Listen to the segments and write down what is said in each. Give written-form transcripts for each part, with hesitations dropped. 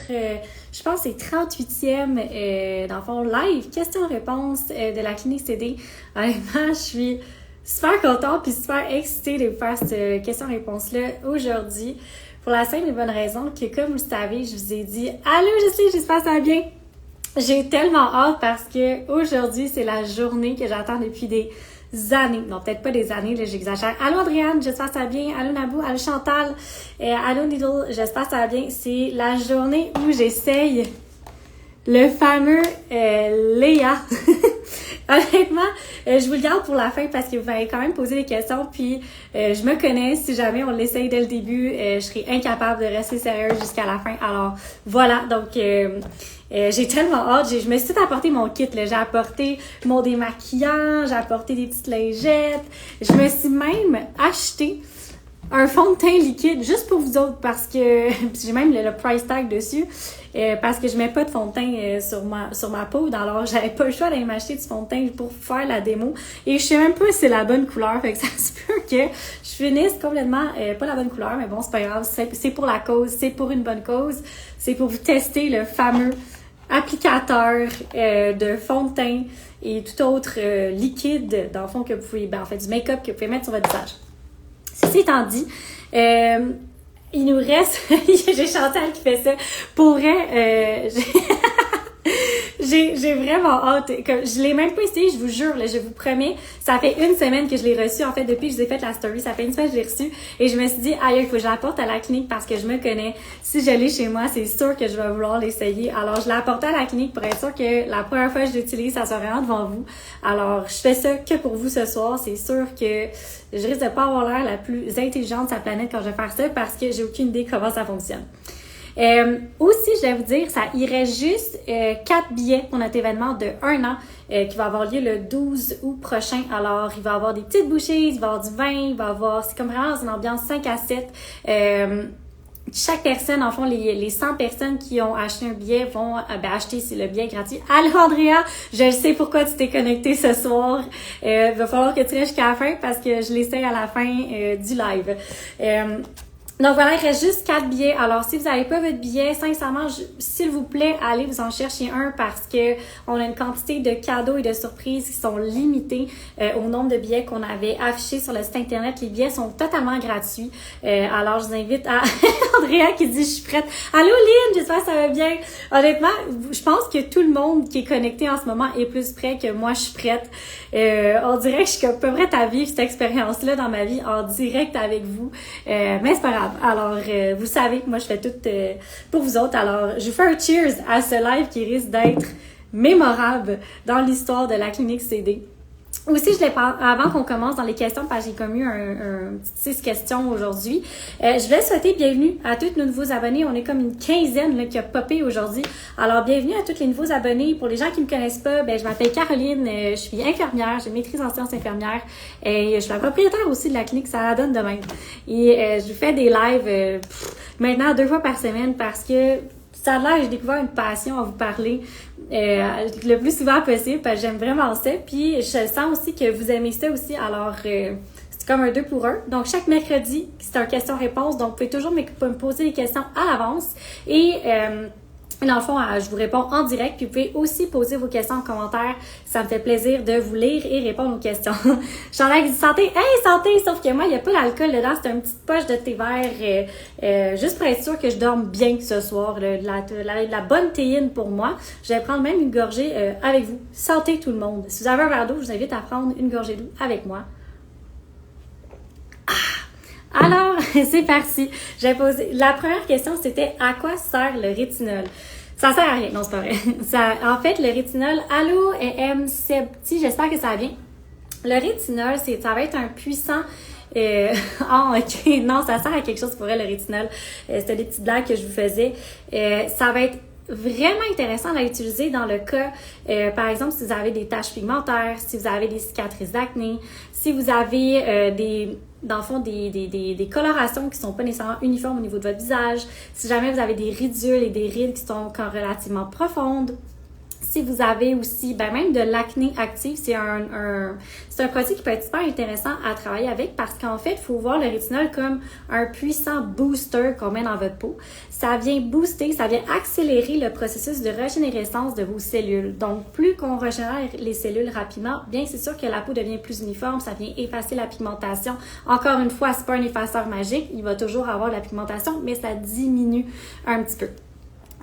je pense que c'est 38e, dans le fond, live, questions-réponses de la clinique CD. Honnêtement, je suis super contente puis super excitée de faire cette question-réponse-là aujourd'hui. Pour la simple et bonne raison que, comme vous le savez, je vous ai dit « Allô, j'espère que ça va bien! » J'ai tellement hâte parce que aujourd'hui, c'est la journée que j'attends depuis des années. Non, peut-être pas des années, là, j'exagère. Allô Adrienne, j'espère que ça va bien. Allô Nabou, allô Chantal, allô Needle, j'espère que ça va bien. C'est la journée où j'essaye le fameux Léa. Honnêtement, je vous le garde pour la fin parce que vous m'avez quand même posé des questions, puis je me connais, si jamais on l'essaye dès le début, je serai incapable de rester sérieuse jusqu'à la fin. Alors voilà, donc j'ai tellement hâte, je me suis tout apporté mon kit, là. J'ai apporté mon démaquillant, j'ai apporté des petites lingettes, je me suis même acheté un fond de teint liquide juste pour vous autres parce que j'ai même le price tag dessus parce que je mets pas de fond de teint sur ma peau, alors j'avais pas le choix d'aller m'acheter du fond de teint pour faire la démo et je sais même pas si c'est la bonne couleur, fait que ça se peut que je finisse complètement pas la bonne couleur, mais bon c'est pas grave, c'est pour la cause, c'est pour une bonne cause, c'est pour vous tester le fameux applicateur de fond de teint et tout autre liquide dans le fond que vous pouvez, en fait du make-up que vous pouvez mettre sur votre visage. Ceci étant dit, il nous reste... j'ai Chantal qui fait ça. Pour vrai, j'ai vraiment hâte. Comme, je l'ai même pas essayé, je vous jure, là, je vous promets. Ça fait une semaine que je l'ai reçu. En fait, depuis que je vous ai fait la story, ça fait une semaine que je l'ai reçu. Et je me suis dit, aïe, il faut que je l'apporte à la clinique parce que je me connais. Si je l'ai chez moi, c'est sûr que je vais vouloir l'essayer. Alors, je l'ai apporté à la clinique pour être sûr que la première fois que je l'utilise, ça sera vraiment devant vous. Alors, je fais ça que pour vous ce soir. C'est sûr que je risque de pas avoir l'air la plus intelligente de sa planète quand je vais faire ça parce que j'ai aucune idée comment ça fonctionne. Aussi, je vais vous dire, ça irait juste 4 billets pour notre événement de 1 an qui va avoir lieu le 12 août prochain. Alors, il va y avoir des petites bouchées, il va y avoir du vin, il va y avoir... C'est comme vraiment dans une ambiance 5 à 7. Chaque personne, en fond, les 100 personnes qui ont acheté un billet vont acheter le billet gratuit. Allô Andrea, je sais pourquoi tu t'es connectée ce soir. Va falloir que tu restes jusqu'à la fin parce que je l'essaye à la fin du live. Donc voilà, il reste juste 4 billets. Alors, si vous n'avez pas votre billet, sincèrement, s'il vous plaît, allez vous en chercher un parce que on a une quantité de cadeaux et de surprises qui sont limitées au nombre de billets qu'on avait affichés sur le site internet. Les billets sont totalement gratuits. Alors, je vous invite à Andrea qui dit « Je suis prête ». Allô Lynn, j'espère que ça va bien. Honnêtement, je pense que tout le monde qui est connecté en ce moment est plus prêt que moi, je suis prête. On dirait que je suis à peu prête à vivre cette expérience-là dans ma vie en direct avec vous. Mais c'est pas grave. Alors, vous savez que moi, je fais tout pour vous autres. Alors, je vous fais un cheers à ce live qui risque d'être mémorable dans l'histoire de la clinique CD. Aussi, avant qu'on commence dans les questions, parce que j'ai comme eu un petit 6 questions aujourd'hui, je voulais souhaiter bienvenue à tous nos nouveaux abonnés. On est comme une quinzaine là, qui a popé aujourd'hui. Alors, bienvenue à tous les nouveaux abonnés. Pour les gens qui me connaissent pas, je m'appelle Caroline, je suis infirmière, j'ai une maîtrise en sciences infirmières et je suis la propriétaire aussi de la clinique Ça la donne de même. Et je fais des lives maintenant 2 fois par semaine parce que ça a l'air que j'ai découvert une passion à vous parler le plus souvent possible parce que j'aime vraiment ça. Puis je sens aussi que vous aimez ça aussi. Alors, c'est comme un 2 pour 1. Donc, chaque mercredi, c'est un question-réponse. Donc, vous pouvez toujours me poser des questions à l'avance. Et dans le fond, je vous réponds en direct. Puis vous pouvez aussi poser vos questions en commentaire. Ça me fait plaisir de vous lire et répondre aux questions. Chantal qui dit santé. Hey, santé! Sauf que moi, il n'y a pas d'alcool dedans. C'est une petite poche de thé vert. Juste pour être sûr que je dorme bien ce soir. La bonne théine pour moi. Je vais prendre même une gorgée avec vous. Santé tout le monde. Si vous avez un verre d'eau, je vous invite à prendre une gorgée d'eau avec moi. Alors, c'est parti. J'ai posé. La première question, c'était à quoi sert le rétinol? Ça sert à rien. Non, c'est pas vrai. En fait, le rétinol, allô, Septi, j'espère que ça va bien. Le rétinol, ça va être un puissant... ok. Non, ça sert à quelque chose pour elle, le rétinol. C'était des petites blagues que je vous faisais. Ça va être vraiment intéressant à l'utiliser dans le cas, par exemple, si vous avez des taches pigmentaires, si vous avez des cicatrices d'acné, si vous avez dans le fond, des colorations qui sont pas nécessairement uniformes au niveau de votre visage, si jamais vous avez des ridules et des rides qui sont quand relativement profondes, Si vous avez aussi, même de l'acné active, c'est un produit qui peut être super intéressant à travailler avec parce qu'en fait, il faut voir le rétinol comme un puissant booster qu'on met dans votre peau. Ça vient booster, ça vient accélérer le processus de régénérescence de vos cellules. Donc, plus qu'on régénère les cellules rapidement, bien c'est sûr que la peau devient plus uniforme, ça vient effacer la pigmentation. Encore une fois, c'est pas un effaceur magique, il va toujours avoir la pigmentation, mais ça diminue un petit peu.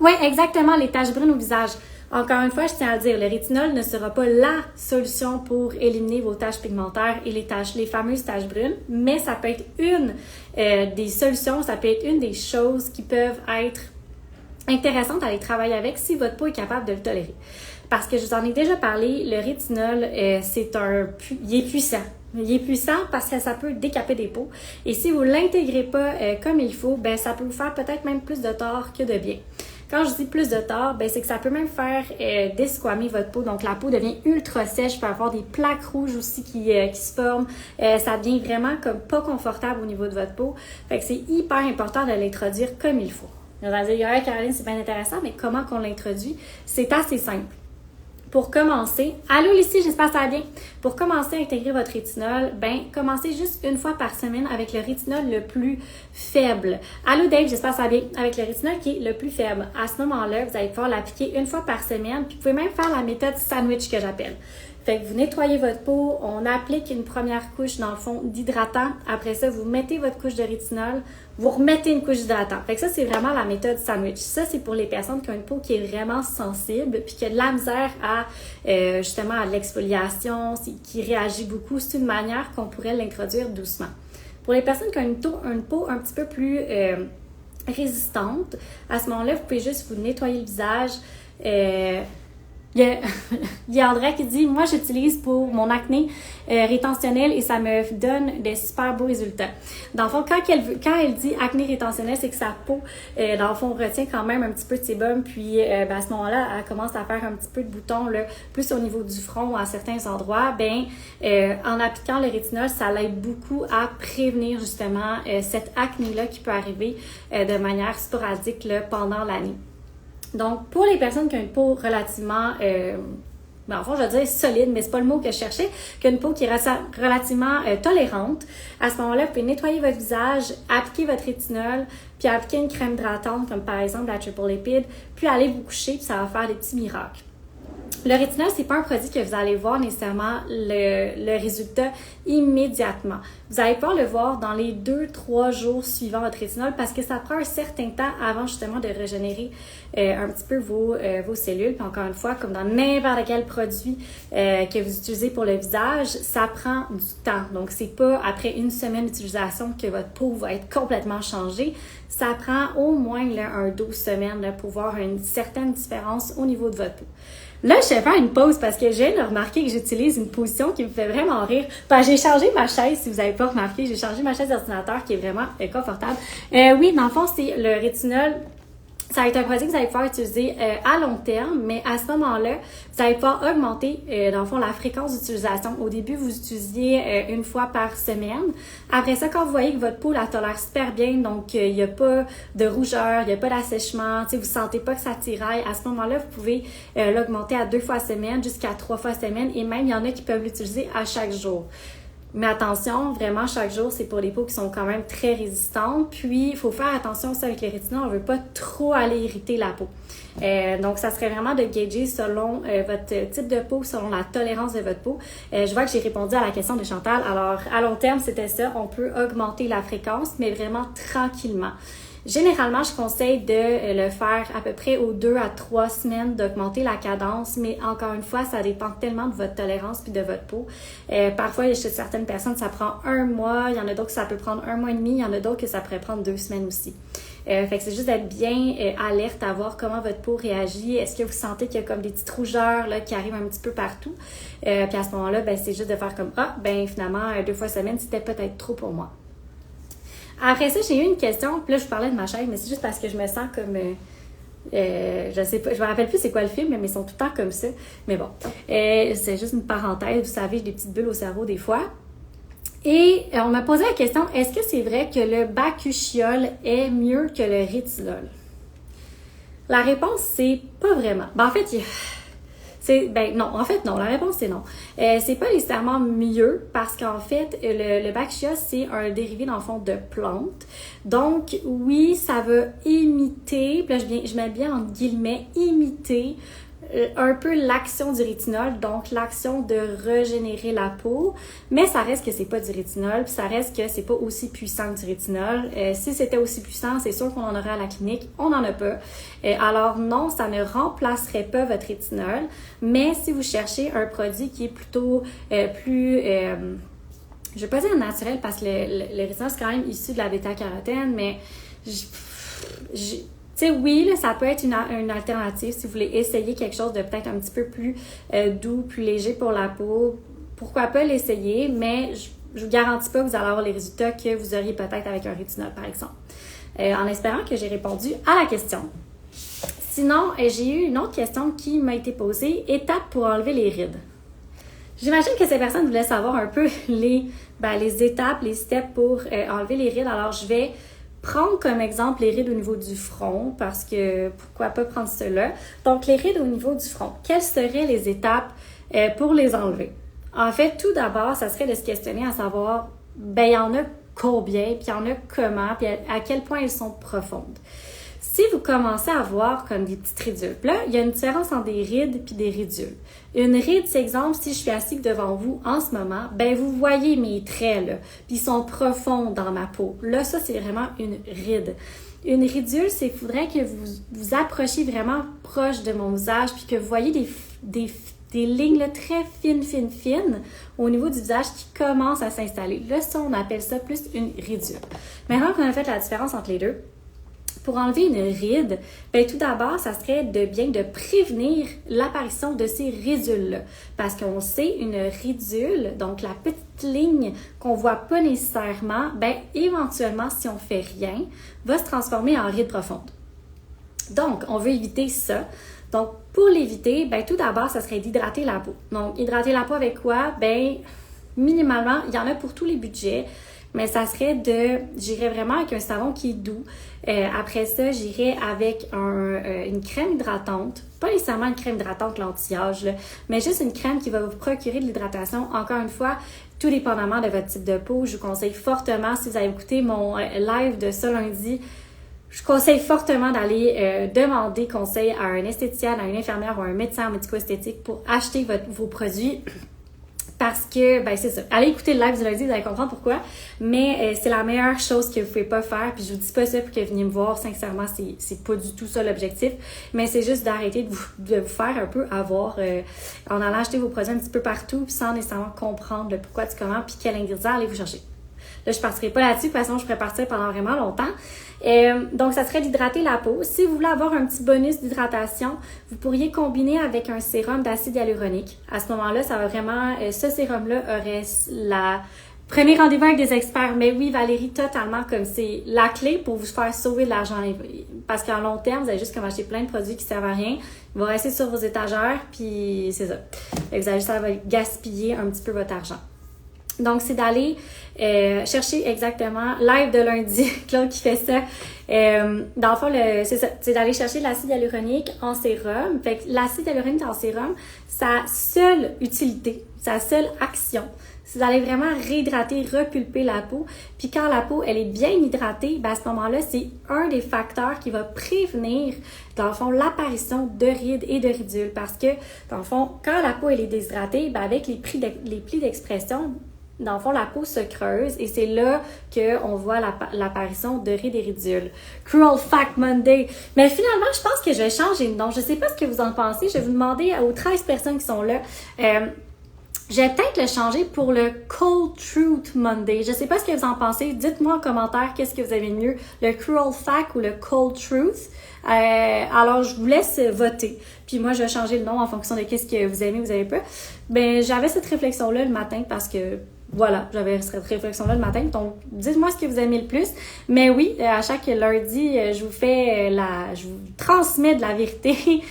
Oui, exactement, les taches brunes au visage. Encore une fois, je tiens à le dire, le rétinol ne sera pas la solution pour éliminer vos taches pigmentaires et les fameuses taches brunes, mais ça peut être une des solutions, ça peut être une des choses qui peuvent être intéressantes à aller travailler avec si votre peau est capable de le tolérer. Parce que je vous en ai déjà parlé, le rétinol, il est puissant. Il est puissant parce que ça peut décaper des peaux. Et si vous ne l'intégrez pas comme il faut, ça peut vous faire peut-être même plus de tort que de bien. Quand je dis plus de tort, c'est que ça peut même faire desquamer votre peau. Donc, la peau devient ultra sèche. Peut avoir des plaques rouges aussi qui se forment. Ça devient vraiment comme pas confortable au niveau de votre peau. Fait que c'est hyper important de l'introduire comme il faut. Vous allez dire, Caroline, c'est bien intéressant, mais comment qu'on l'introduit? C'est assez simple. Pour commencer, allô Lucie, j'espère que ça va bien. Pour commencer à intégrer votre rétinol, commencez juste une fois par semaine avec le rétinol le plus faible. Allô Dave, j'espère que ça va bien. Avec le rétinol qui est le plus faible. À ce moment-là, vous allez pouvoir l'appliquer une fois par semaine, puis vous pouvez même faire la méthode sandwich que j'appelle. Fait que vous nettoyez votre peau, on applique une première couche, dans le fond, d'hydratant. Après ça, vous mettez votre couche de rétinol, vous remettez une couche d'hydratant. Fait que ça, c'est vraiment la méthode sandwich. Ça, c'est pour les personnes qui ont une peau qui est vraiment sensible, puis qui a de la misère à, justement, à l'exfoliation, qui réagit beaucoup. C'est une manière qu'on pourrait l'introduire doucement. Pour les personnes qui ont une peau un petit peu plus résistante, à ce moment-là, vous pouvez juste vous nettoyer le visage. Il y a André qui dit « Moi, j'utilise pour mon acné rétentionnel et ça me donne des super beaux résultats. » Dans le fond, quand elle dit acné rétentionnel, c'est que sa peau, dans le fond, retient quand même un petit peu de sébum. Puis, à ce moment-là, elle commence à faire un petit peu de boutons, là, plus au niveau du front ou à certains endroits. En appliquant le rétinol, ça l'aide beaucoup à prévenir justement cette acné-là qui peut arriver de manière sporadique là, pendant l'année. Donc, pour les personnes qui ont une peau relativement, en fond, je vais dire solide, mais c'est pas le mot que je cherchais, qui a une peau qui est relativement tolérante, à ce moment-là, vous pouvez nettoyer votre visage, appliquer votre rétinol, puis appliquer une crème hydratante, comme par exemple la Triple Lipid, puis aller vous coucher, puis ça va faire des petits miracles. Le rétinol, c'est pas un produit que vous allez voir nécessairement le résultat immédiatement. Vous allez pouvoir le voir dans les 2-3 jours suivant votre rétinol parce que ça prend un certain temps avant justement de régénérer un petit peu vos cellules. Puis encore une fois, comme dans n'importe quel produit que vous utilisez pour le visage, ça prend du temps. Donc, c'est pas après une semaine d'utilisation que votre peau va être complètement changée. Ça prend au moins là, 12 semaines là, pour voir une certaine différence au niveau de votre peau. Là, je vais faire une pause parce que je viens de remarquer que j'utilise une position qui me fait vraiment rire. J'ai changé ma chaise, si vous n'avez pas remarqué, j'ai changé ma chaise d'ordinateur qui est vraiment confortable. Oui, dans le fond, c'est le rétinol. Ça va être un produit que vous allez pouvoir utiliser à long terme, mais à ce moment-là, vous allez pouvoir augmenter, dans le fond, la fréquence d'utilisation. Au début, vous utilisiez une fois par semaine. Après ça, quand vous voyez que votre peau la tolère super bien, donc il n'y a pas de rougeur, il n'y a pas d'assèchement, vous ne sentez pas que ça tiraille, à ce moment-là, vous pouvez l'augmenter à 2 fois semaine jusqu'à 3 fois semaine, et même, il y en a qui peuvent l'utiliser à chaque jour. Mais attention, vraiment, chaque jour, c'est pour les peaux qui sont quand même très résistantes. Puis, il faut faire attention aussi avec les rétinol, on ne veut pas trop aller irriter la peau. Donc, ça serait vraiment de gager selon votre type de peau, selon la tolérance de votre peau. Je vois que j'ai répondu à la question de Chantal. Alors, à long terme, c'était ça. On peut augmenter la fréquence, mais vraiment tranquillement. Généralement, je conseille de le faire à peu près aux 2 à 3 semaines, d'augmenter la cadence, mais encore une fois, ça dépend tellement de votre tolérance puis de votre peau. Parfois, chez certaines personnes, ça prend 1 mois, il y en a d'autres que ça peut prendre 1 mois et demi, il y en a d'autres que ça pourrait prendre 2 semaines aussi. Fait que c'est juste d'être bien alerte à voir comment votre peau réagit. Est-ce que vous sentez qu'il y a comme des petites rougeurs là, qui arrivent un petit peu partout? Puis à ce moment-là, c'est juste de faire comme finalement, 2 fois semaine, c'était peut-être trop pour moi. Après ça, j'ai eu une question, puis là, je parlais de ma chaise, mais c'est juste parce que je me sens comme... je sais pas, je me rappelle plus c'est quoi le film, mais ils sont tout le temps comme ça. Mais bon, c'est juste une parenthèse, vous savez, j'ai des petites bulles au cerveau des fois. Et on m'a posé la question, est-ce que c'est vrai que le bakuchiol est mieux que le rétinol? La réponse, c'est pas vraiment. En fait, Non, en fait, non. La réponse, c'est non. C'est pas nécessairement mieux parce qu'en fait, le Bacchia, c'est un dérivé, dans le fond, de plantes. Donc, oui, ça va imiter, puis là, je mets bien entre guillemets, imiter un peu l'action du rétinol, donc l'action de régénérer la peau, mais ça reste que c'est pas du rétinol, puis ça reste que c'est pas aussi puissant que du rétinol. Si c'était aussi puissant, c'est sûr qu'on en aurait à la clinique, on n'en a pas. Alors non, ça ne remplacerait pas votre rétinol, mais si vous cherchez un produit qui est plutôt plus... je vais pas dire naturel parce que le rétinol, c'est quand même issu de la bêta-carotène, mais tu sais, oui, là, ça peut être une alternative si vous voulez essayer quelque chose de peut-être un petit peu plus doux, plus léger pour la peau. Pourquoi pas l'essayer, mais je vous garantis pas que vous allez avoir les résultats que vous auriez peut-être avec un rétinol, par exemple. En espérant que j'ai répondu à la question. Sinon, j'ai eu une autre question qui m'a été posée. Étapes pour enlever les rides. J'imagine que ces personnes voulaient savoir un peu les étapes, les steps pour enlever les rides. Alors, je vais prendre comme exemple les rides au niveau du front parce que pourquoi pas prendre cela. Donc, les rides au niveau du front, quelles seraient les étapes pour les enlever? En fait, tout d'abord, ça serait de se questionner à savoir, il y en a combien, puis il y en a comment, puis à quel point elles sont profondes. Si vous commencez à voir comme des petites ridules, là, il y a une différence entre des rides puis des ridules. Une ride, c'est exemple, si je suis assise devant vous en ce moment, vous voyez mes traits, là, puis ils sont profonds dans ma peau. Là, ça, c'est vraiment une ride. Une ridule, c'est qu'il faudrait que vous vous approchiez vraiment proche de mon visage, puis que vous voyez des lignes là, très fines au niveau du visage qui commencent à s'installer. Là, ça, on appelle ça plus une ridule. Maintenant qu'on a fait la différence entre les deux, pour enlever une ride, tout d'abord, ça serait de prévenir l'apparition de ces ridules-là. Parce qu'on sait, une ridule, donc la petite ligne qu'on voit pas nécessairement, éventuellement, si on fait rien, va se transformer en ride profonde. Donc, on veut éviter ça. Donc, pour l'éviter, tout d'abord, ça serait d'hydrater la peau. Donc, hydrater la peau avec quoi? Minimalement, il y en a pour tous les budgets. Mais ça serait j'irais vraiment avec un savon qui est doux. Après ça, j'irais avec une crème hydratante. Pas nécessairement une crème hydratante l'anti-âge, mais juste une crème qui va vous procurer de l'hydratation. Encore une fois, tout dépendamment de votre type de peau. Je vous conseille fortement, si vous avez écouté mon live de ce lundi, je conseille fortement d'aller demander conseil à un esthéticienne, à une infirmière ou à un médecin en médico-esthétique pour acheter vos produits. Parce que, c'est ça. Allez écouter le live du lundi, vous allez comprendre pourquoi. Mais c'est la meilleure chose que vous pouvez pas faire. Puis je vous dis pas ça pour que vous veniez me voir. Sincèrement, c'est pas du tout ça l'objectif. Mais c'est juste d'arrêter de vous faire un peu avoir en allant acheter vos produits un petit peu partout sans nécessairement comprendre le pourquoi du comment puis quel ingrédient allez vous chercher. Là, je ne partirai pas là-dessus. De toute façon, je pourrais partir pendant vraiment longtemps. Donc, ça serait d'hydrater la peau. Si vous voulez avoir un petit bonus d'hydratation, vous pourriez combiner avec un sérum d'acide hyaluronique. À ce moment-là, ça va vraiment... ce sérum-là aurait Prenez rendez-vous avec des experts. Mais oui, Valérie, totalement, comme c'est la clé pour vous faire sauver de l'argent. Parce qu'en long terme, vous allez juste comme acheter plein de produits qui servent à rien. Ils vont rester sur vos étagères, puis c'est ça. Vous allez juste gaspiller un petit peu votre argent. Donc, c'est d'aller chercher exactement live de lundi, Claude qui fait ça. Dans le fond, c'est ça, c'est d'aller chercher l'acide hyaluronique en sérum. Fait que l'acide hyaluronique en sérum, sa seule utilité, sa seule action, c'est d'aller vraiment réhydrater, repulper la peau. Puis quand la peau, elle est bien hydratée, à ce moment-là, c'est un des facteurs qui va prévenir, dans le fond, l'apparition de rides et de ridules. Parce que, dans le fond, quand la peau, elle est déshydratée, avec les plis d'expression, dans le fond, la peau se creuse et c'est là qu'on voit l'apparition de rides et ridules. Cruel Fact Monday. Mais finalement, je pense que je vais changer de nom. Je ne sais pas ce que vous en pensez. Je vais vous demander aux 13 personnes qui sont là. Je vais peut-être le changer pour le Cold Truth Monday. Je ne sais pas ce que vous en pensez. Dites-moi en commentaire qu'est-ce que vous avez de mieux, le Cruel Fact ou le Cold Truth. Alors, je vous laisse voter. Puis moi, je vais changer le nom en fonction de qu'est-ce que vous aimez, vous n'aimez pas. J'avais cette réflexion-là le matin parce que voilà, j'avais cette réflexion-là le matin. Donc, dites-moi ce que vous aimez le plus. Mais oui, à chaque lundi, je vous transmets de la vérité.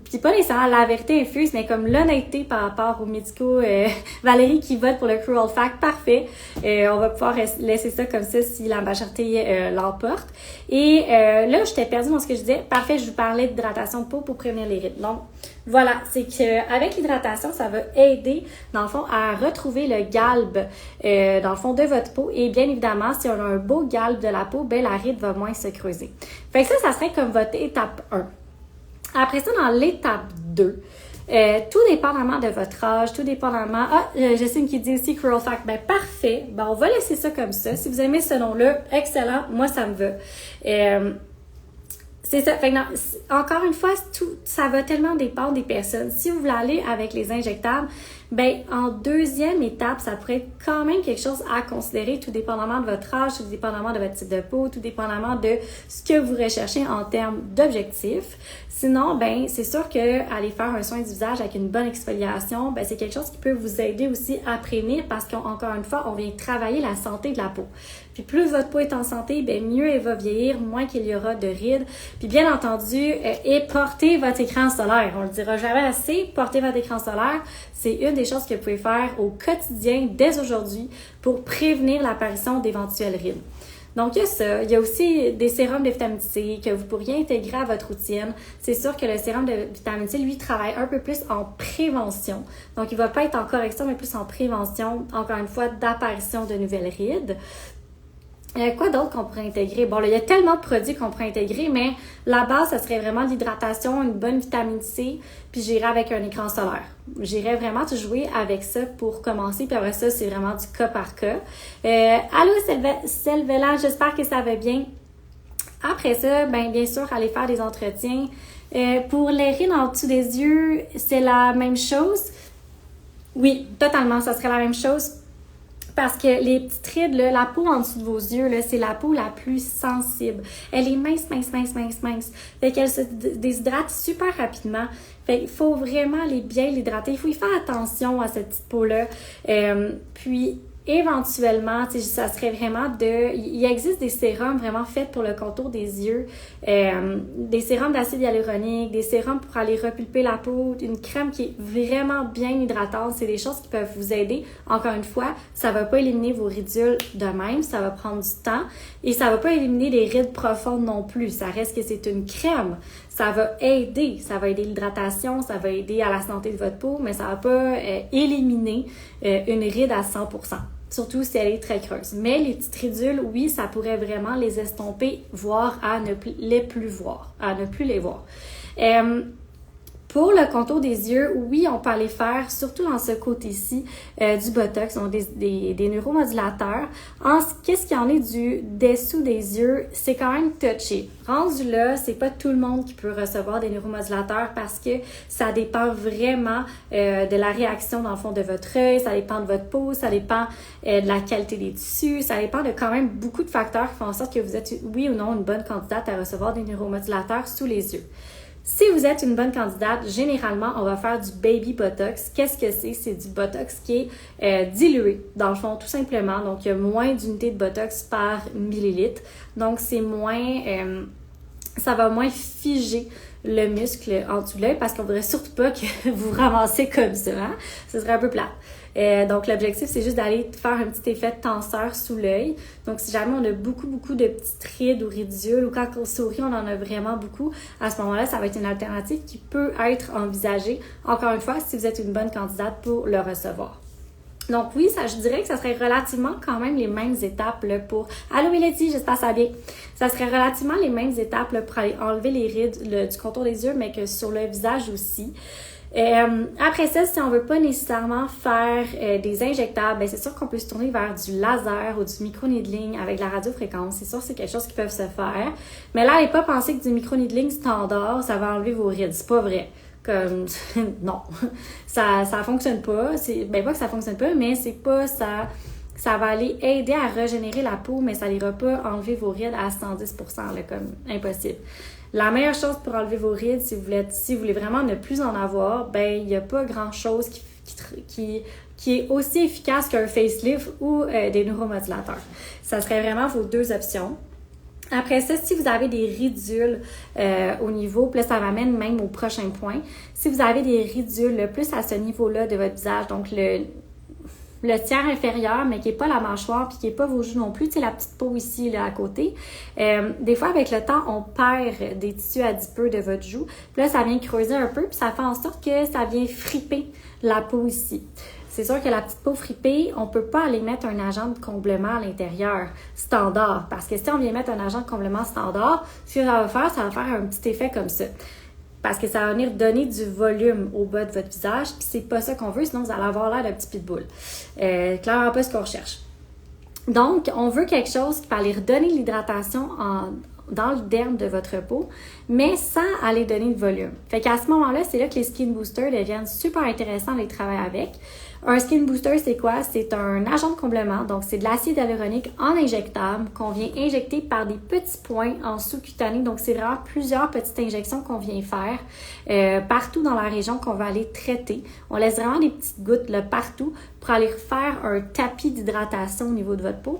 Puis pas nécessairement la vérité infuse, mais comme l'honnêteté par rapport aux médicaux. Valérie qui vote pour le Cruel Fact, parfait. On va pouvoir laisser ça comme ça si la majorité l'emporte. Et là, j'étais perdue dans ce que je disais. Parfait, je vous parlais d'hydratation de peau pour prévenir les rides. Donc, Voilà, c'est qu'avec l'hydratation, ça va aider, dans le fond, à retrouver le galbe, dans le fond, de votre peau. Et bien évidemment, si on a un beau galbe de la peau, ben la ride va moins se creuser. Fait que ça serait comme votre étape 1. Après ça, dans l'étape 2, tout dépendamment de votre âge, tout dépendamment... Ah, Jessine qui dit aussi Curl Fact. Ben parfait, ben on va laisser ça comme ça. Si vous aimez ce nom-là, excellent, moi ça me va. C'est ça. Fait que non, encore une fois, ça va tellement dépendre des personnes. Si vous voulez aller avec les injectables, ben en deuxième étape, ça pourrait être quand même quelque chose à considérer, tout dépendamment de votre âge, tout dépendamment de votre type de peau, tout dépendamment de ce que vous recherchez en termes d'objectifs. Sinon, ben c'est sûr que aller faire un soin du visage avec une bonne exfoliation, ben c'est quelque chose qui peut vous aider aussi à prévenir parce qu'encore une fois, on vient travailler la santé de la peau. Puis plus votre peau est en santé, ben mieux elle va vieillir, moins qu'il y aura de rides. Puis bien entendu, et portez votre écran solaire. On le dira jamais assez, portez votre écran solaire. C'est une des choses que vous pouvez faire au quotidien dès aujourd'hui pour prévenir l'apparition d'éventuelles rides. Donc, il y a ça. Il y a aussi des sérums de vitamine C que vous pourriez intégrer à votre routine. C'est sûr que le sérum de vitamine C, lui, travaille un peu plus en prévention. Donc, il ne va pas être en correction, mais plus en prévention, encore une fois, d'apparition de nouvelles rides. Quoi d'autre qu'on pourrait intégrer? Bon, là, il y a tellement de produits qu'on pourrait intégrer, mais la base, ça serait vraiment l'hydratation, une bonne vitamine C, puis j'irais avec un écran solaire. J'irais vraiment tout jouer avec ça pour commencer, puis après ça, c'est vraiment du cas par cas. Allô, Selvela, j'espère que ça va bien. Après ça, ben bien sûr, aller faire des entretiens. Pour les rides en dessous des yeux, c'est la même chose? Oui, totalement, ça serait la même chose. Parce que les petites rides, là, la peau en dessous de vos yeux, là, c'est la peau la plus sensible. Elle est mince. Fait qu'elle se déshydrate super rapidement. Fait qu'il faut vraiment bien l'hydrater. Il faut y faire attention à cette petite peau-là. Puis, éventuellement, ça serait vraiment il existe des sérums vraiment faits pour le contour des yeux, des sérums d'acide hyaluronique, des sérums pour aller repulper la peau, une crème qui est vraiment bien hydratante. C'est des choses qui peuvent vous aider. Encore une fois, ça va pas éliminer vos ridules de même, ça va prendre du temps et ça va pas éliminer les rides profondes non plus. Ça reste que c'est une crème. Ça va aider l'hydratation, ça va aider à la santé de votre peau, mais ça va pas éliminer une ride à 100%. Surtout si elle est très creuse. Mais les petites ridules, oui, ça pourrait vraiment les estomper, voire à ne plus les voir. Pour le contour des yeux, oui, on peut aller faire, surtout dans ce côté-ci, du Botox, donc des neuromodulateurs. Qu'est-ce qu'il y en est du dessous des yeux? C'est quand même touché. Rendu là, c'est pas tout le monde qui peut recevoir des neuromodulateurs parce que ça dépend vraiment de la réaction dans le fond de votre œil, ça dépend de votre peau, ça dépend de la qualité des tissus, ça dépend de quand même beaucoup de facteurs qui font en sorte que vous êtes, oui ou non, une bonne candidate à recevoir des neuromodulateurs sous les yeux. Si vous êtes une bonne candidate, généralement, on va faire du baby botox. Qu'est-ce que c'est? C'est du botox qui est dilué, dans le fond, tout simplement. Donc, il y a moins d'unités de botox par millilitre. Donc, c'est moins... ça va moins figer le muscle en dessous de l'œil parce qu'on voudrait surtout pas que vous ramassez comme ça. Hein? Ce serait un peu plat. Donc, l'objectif, c'est juste d'aller faire un petit effet de tenseur sous l'œil. Donc, si jamais on a beaucoup de petites rides ou ridules ou quand on sourit, on en a vraiment beaucoup, à ce moment-là, ça va être une alternative qui peut être envisagée, encore une fois, si vous êtes une bonne candidate pour le recevoir. Donc oui, je dirais que ça serait relativement quand même les mêmes étapes là, pour... Allô Mélodie, j'espère que ça va bien. Ça serait relativement les mêmes étapes là, pour aller enlever les rides du contour des yeux, mais que sur le visage aussi. Après ça, si on veut pas nécessairement faire des injectables, ben c'est sûr qu'on peut se tourner vers du laser ou du micro-needling avec la radiofréquence. C'est sûr que c'est quelque chose qui peut se faire. Mais là, allez pas penser que du micro-needling standard, ça va enlever vos rides. C'est pas vrai. Comme, non. Ça fonctionne pas. Pas que ça fonctionne pas, mais c'est pas ça. Ça va aller aider à régénérer la peau, mais ça n'ira pas enlever vos rides à 110%, là, comme impossible. La meilleure chose pour enlever vos rides, si vous voulez vraiment ne plus en avoir, ben il n'y a pas grand-chose qui est aussi efficace qu'un facelift ou des neuromodulateurs. Ça serait vraiment vos deux options. Après ça, si vous avez des ridules au niveau, puis là, ça m'amène même au prochain point. Si vous avez des ridules plus à ce niveau-là de votre visage, donc le tiers inférieur, mais qui n'est pas la mâchoire, puis qui n'est pas vos joues non plus, tu sais, la petite peau ici, là, à côté. Des fois, avec le temps, on perd des tissus adipeux de votre joue. Puis là, ça vient creuser un peu, puis ça fait en sorte que ça vient friper la peau ici. C'est sûr que la petite peau fripée, on peut pas aller mettre un agent de comblement à l'intérieur standard. Parce que si on vient mettre un agent de comblement standard, ce que ça va faire un petit effet comme ça. Parce que ça va venir donner du volume au bas de votre visage, puis c'est pas ça qu'on veut, sinon vous allez avoir l'air d'un petit pitbull. Clairement pas ce qu'on recherche. Donc, on veut quelque chose qui va aller redonner de l'hydratation dans le derme de votre peau, mais sans aller donner de volume. Fait qu'à ce moment-là, c'est là que les skin boosters deviennent super intéressants à les travailler avec. Un skin booster, c'est quoi? C'est un agent de comblement, donc c'est de l'acide hyaluronique en injectable qu'on vient injecter par des petits points en sous-cutané. Donc, c'est vraiment plusieurs petites injections qu'on vient faire partout dans la région qu'on va aller traiter. On laisse vraiment des petites gouttes là, partout pour aller faire un tapis d'hydratation au niveau de votre peau.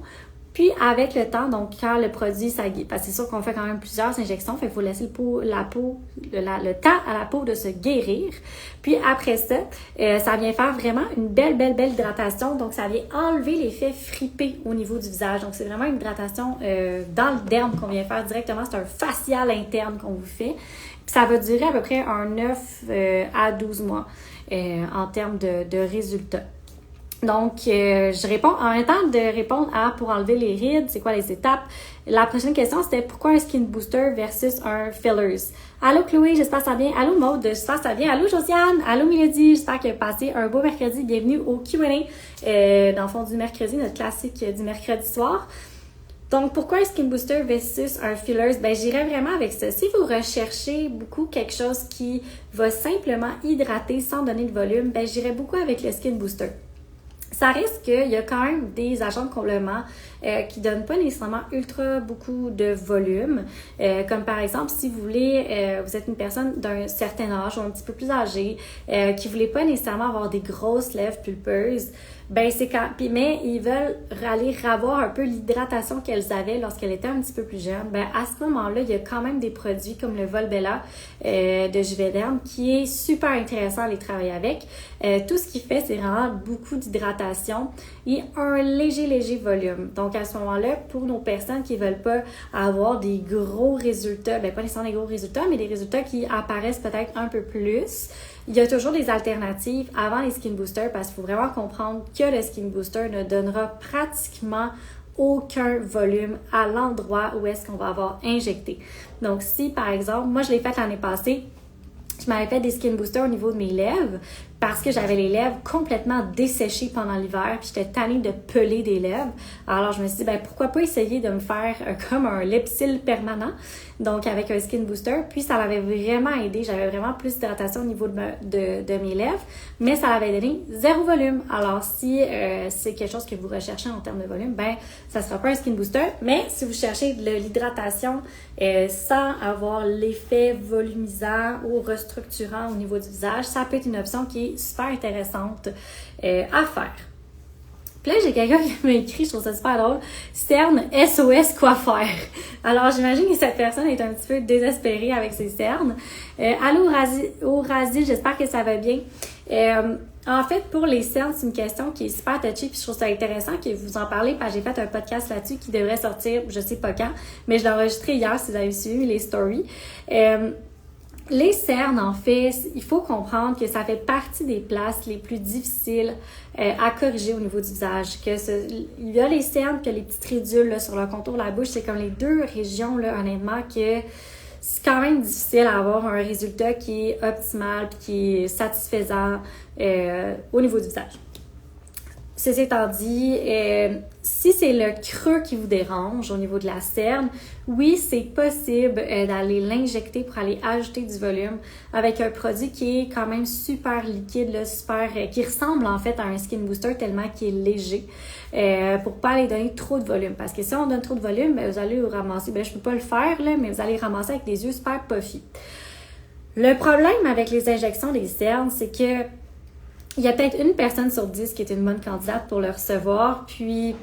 Puis, avec le temps, donc quand le produit s'aguise, parce que c'est sûr qu'on fait quand même plusieurs injections, fait qu'il faut laisser le temps à la peau de se guérir. Puis après ça, ça vient faire vraiment une belle hydratation. Donc, ça vient enlever l'effet fripé au niveau du visage. Donc, c'est vraiment une hydratation dans le derme qu'on vient faire directement. C'est un facial interne qu'on vous fait. Puis, ça va durer à peu près un 9 à 12 mois en termes de résultats. Donc, je réponds en même temps de répondre à pour enlever les rides, c'est quoi les étapes. La prochaine question, c'était pourquoi un skin booster versus un fillers. Allô Chloé, j'espère que ça va bien. Allô Maude, j'espère que ça va bien. Allô Josiane, allô Mélodie, j'espère que vous passez un beau mercredi. Bienvenue au Q&A, dans le fond du mercredi, notre classique du mercredi soir. Donc, pourquoi un skin booster versus un fillers? Ben, j'irais vraiment avec ça. Si vous recherchez beaucoup quelque chose qui va simplement hydrater sans donner de volume, ben, j'irais beaucoup avec le skin booster. Ça reste qu'il y a quand même des agents de comblement qui ne donnent pas nécessairement ultra beaucoup de volume. Comme par exemple, si vous voulez, vous êtes une personne d'un certain âge ou un petit peu plus âgée, qui ne voulez pas nécessairement avoir des grosses lèvres pulpeuses, ben c'est mais ils veulent aller revoir un peu l'hydratation qu'elles avaient lorsqu'elles étaient un petit peu plus jeunes. Ben à ce moment-là, il y a quand même des produits comme le Volbella de Juvederm qui est super intéressant à les travailler avec. Tout ce qu'il fait, c'est vraiment beaucoup d'hydratation et un léger volume. Donc à ce moment-là, pour nos personnes qui veulent pas avoir des gros résultats, ben pas nécessairement des gros résultats, mais des résultats qui apparaissent peut-être un peu plus, il y a toujours des alternatives avant les skin boosters parce qu'il faut vraiment comprendre que le skin booster ne donnera pratiquement aucun volume à l'endroit où est-ce qu'on va avoir injecté. Donc si par exemple, moi je l'ai fait l'année passée, je m'avais fait des skin boosters au niveau de mes lèvres parce que j'avais les lèvres complètement desséchées pendant l'hiver puis j'étais tannée de peler des lèvres. Alors je me suis dit, ben pourquoi pas essayer de me faire comme un lip seal permanent, donc avec un skin booster. Puis ça m'avait vraiment aidé, j'avais vraiment plus d'hydratation au niveau de mes lèvres, mais ça avait donné 0 volume. Alors si c'est quelque chose que vous recherchez en termes de volume, ben ça sera pas un skin booster, mais si vous cherchez de l'hydratation sans avoir l'effet volumisant ou restructurant au niveau du visage, ça peut être une option qui est super intéressante à faire. Puis là, j'ai quelqu'un qui m'a écrit, je trouve ça super drôle, cernes SOS quoi faire. Alors j'imagine que cette personne est un petit peu désespérée avec ses cernes. Allô Razi, j'espère que ça va bien. En fait, pour les cernes, c'est une question qui est super touchée, puis je trouve ça intéressant que vous en parlez, parce que j'ai fait un podcast là-dessus qui devrait sortir, je sais pas quand, mais je l'ai enregistré hier si vous avez suivi les stories. Les cernes, en fait, il faut comprendre que ça fait partie des places les plus difficiles à corriger au niveau du visage. Il y a les cernes puis les petites ridules là, sur le contour de la bouche. C'est comme les deux régions, là, honnêtement, que c'est quand même difficile à avoir un résultat qui est optimal puis qui est satisfaisant au niveau du visage. Ceci étant dit, si c'est le creux qui vous dérange au niveau de la cerne, oui, c'est possible d'aller l'injecter pour aller ajouter du volume avec un produit qui est quand même super liquide, là, qui ressemble en fait à un skin booster tellement qu'il est léger pour pas aller donner trop de volume. Parce que si on donne trop de volume, vous allez vous ramasser, je peux pas le faire, là, mais vous allez ramasser avec des yeux super puffy. Le problème avec les injections des cernes, c'est que il y a peut-être une personne sur 10 qui est une bonne candidate pour le recevoir, puis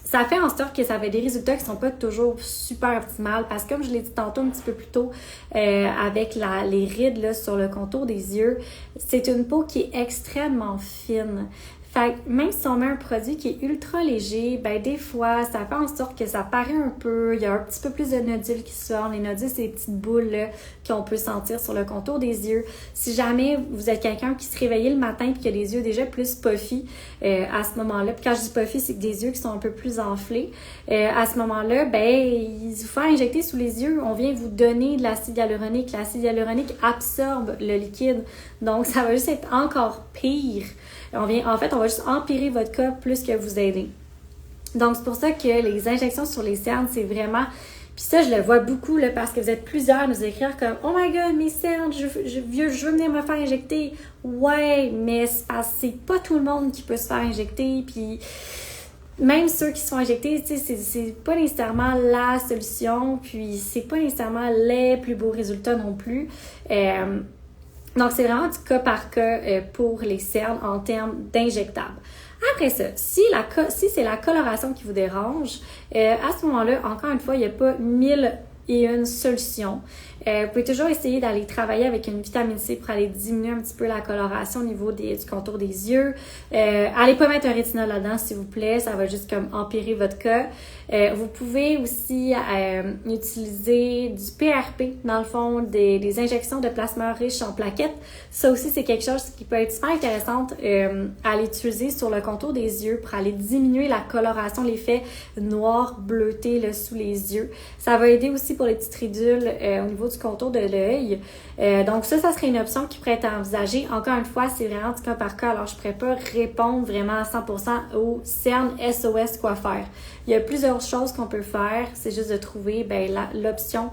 ça fait en sorte que ça fait des résultats qui sont pas toujours super optimales parce que comme je l'ai dit tantôt un petit peu plus tôt, avec les rides là, sur le contour des yeux, c'est une peau qui est extrêmement fine. Fait que même si on met un produit qui est ultra léger, ben des fois, ça fait en sorte que ça paraît un peu, il y a un petit peu plus de nodules qui sortent. Les nodules, c'est des petites boules là, qu'on peut sentir sur le contour des yeux. Si jamais vous êtes quelqu'un qui se réveille le matin et qui a les yeux déjà plus puffy, à ce moment-là, puis quand je dis puffy, c'est que des yeux qui sont un peu plus enflés, à ce moment-là, ben, il vous faut injecter sous les yeux, on vient vous donner de l'acide hyaluronique. L'acide hyaluronique absorbe le liquide, donc ça va juste être encore pire. On va juste empirer votre cas plus que vous aider. Donc, c'est pour ça que les injections sur les cernes, c'est vraiment... Puis ça, je le vois beaucoup là, parce que vous êtes plusieurs à nous écrire comme « Oh my God, mes cernes, je veux venir me faire injecter. » Ouais, mais c'est pas tout le monde qui peut se faire injecter. Puis même ceux qui se font injecter, tu sais, c'est pas nécessairement la solution. Puis c'est pas nécessairement les plus beaux résultats non plus. Donc, c'est vraiment du cas par cas pour les cernes en termes d'injectables. Après ça, si c'est la coloration qui vous dérange, à ce moment-là, encore une fois, il n'y a pas 1001 solutions. Vous pouvez toujours essayer d'aller travailler avec une vitamine C pour aller diminuer un petit peu la coloration au niveau du contour des yeux. Allez pas mettre un rétinol là-dedans, s'il vous plaît. Ça va juste comme empirer votre cas. Vous pouvez aussi utiliser du PRP, dans le fond, des injections de plasma riche en plaquettes. Ça aussi, c'est quelque chose qui peut être super intéressant à l'utiliser sur le contour des yeux pour aller diminuer la coloration, l'effet noir bleuté là, sous les yeux. Ça va aider aussi pour les petites ridules au niveau du contour de l'œil. Donc ça serait une option qui pourrait être envisagée. Encore une fois, c'est vraiment du cas par cas. Alors, je ne pourrais pas répondre vraiment à 100% aux cernes SOS quoi faire. Il y a plusieurs choses qu'on peut faire. C'est juste de trouver l'option,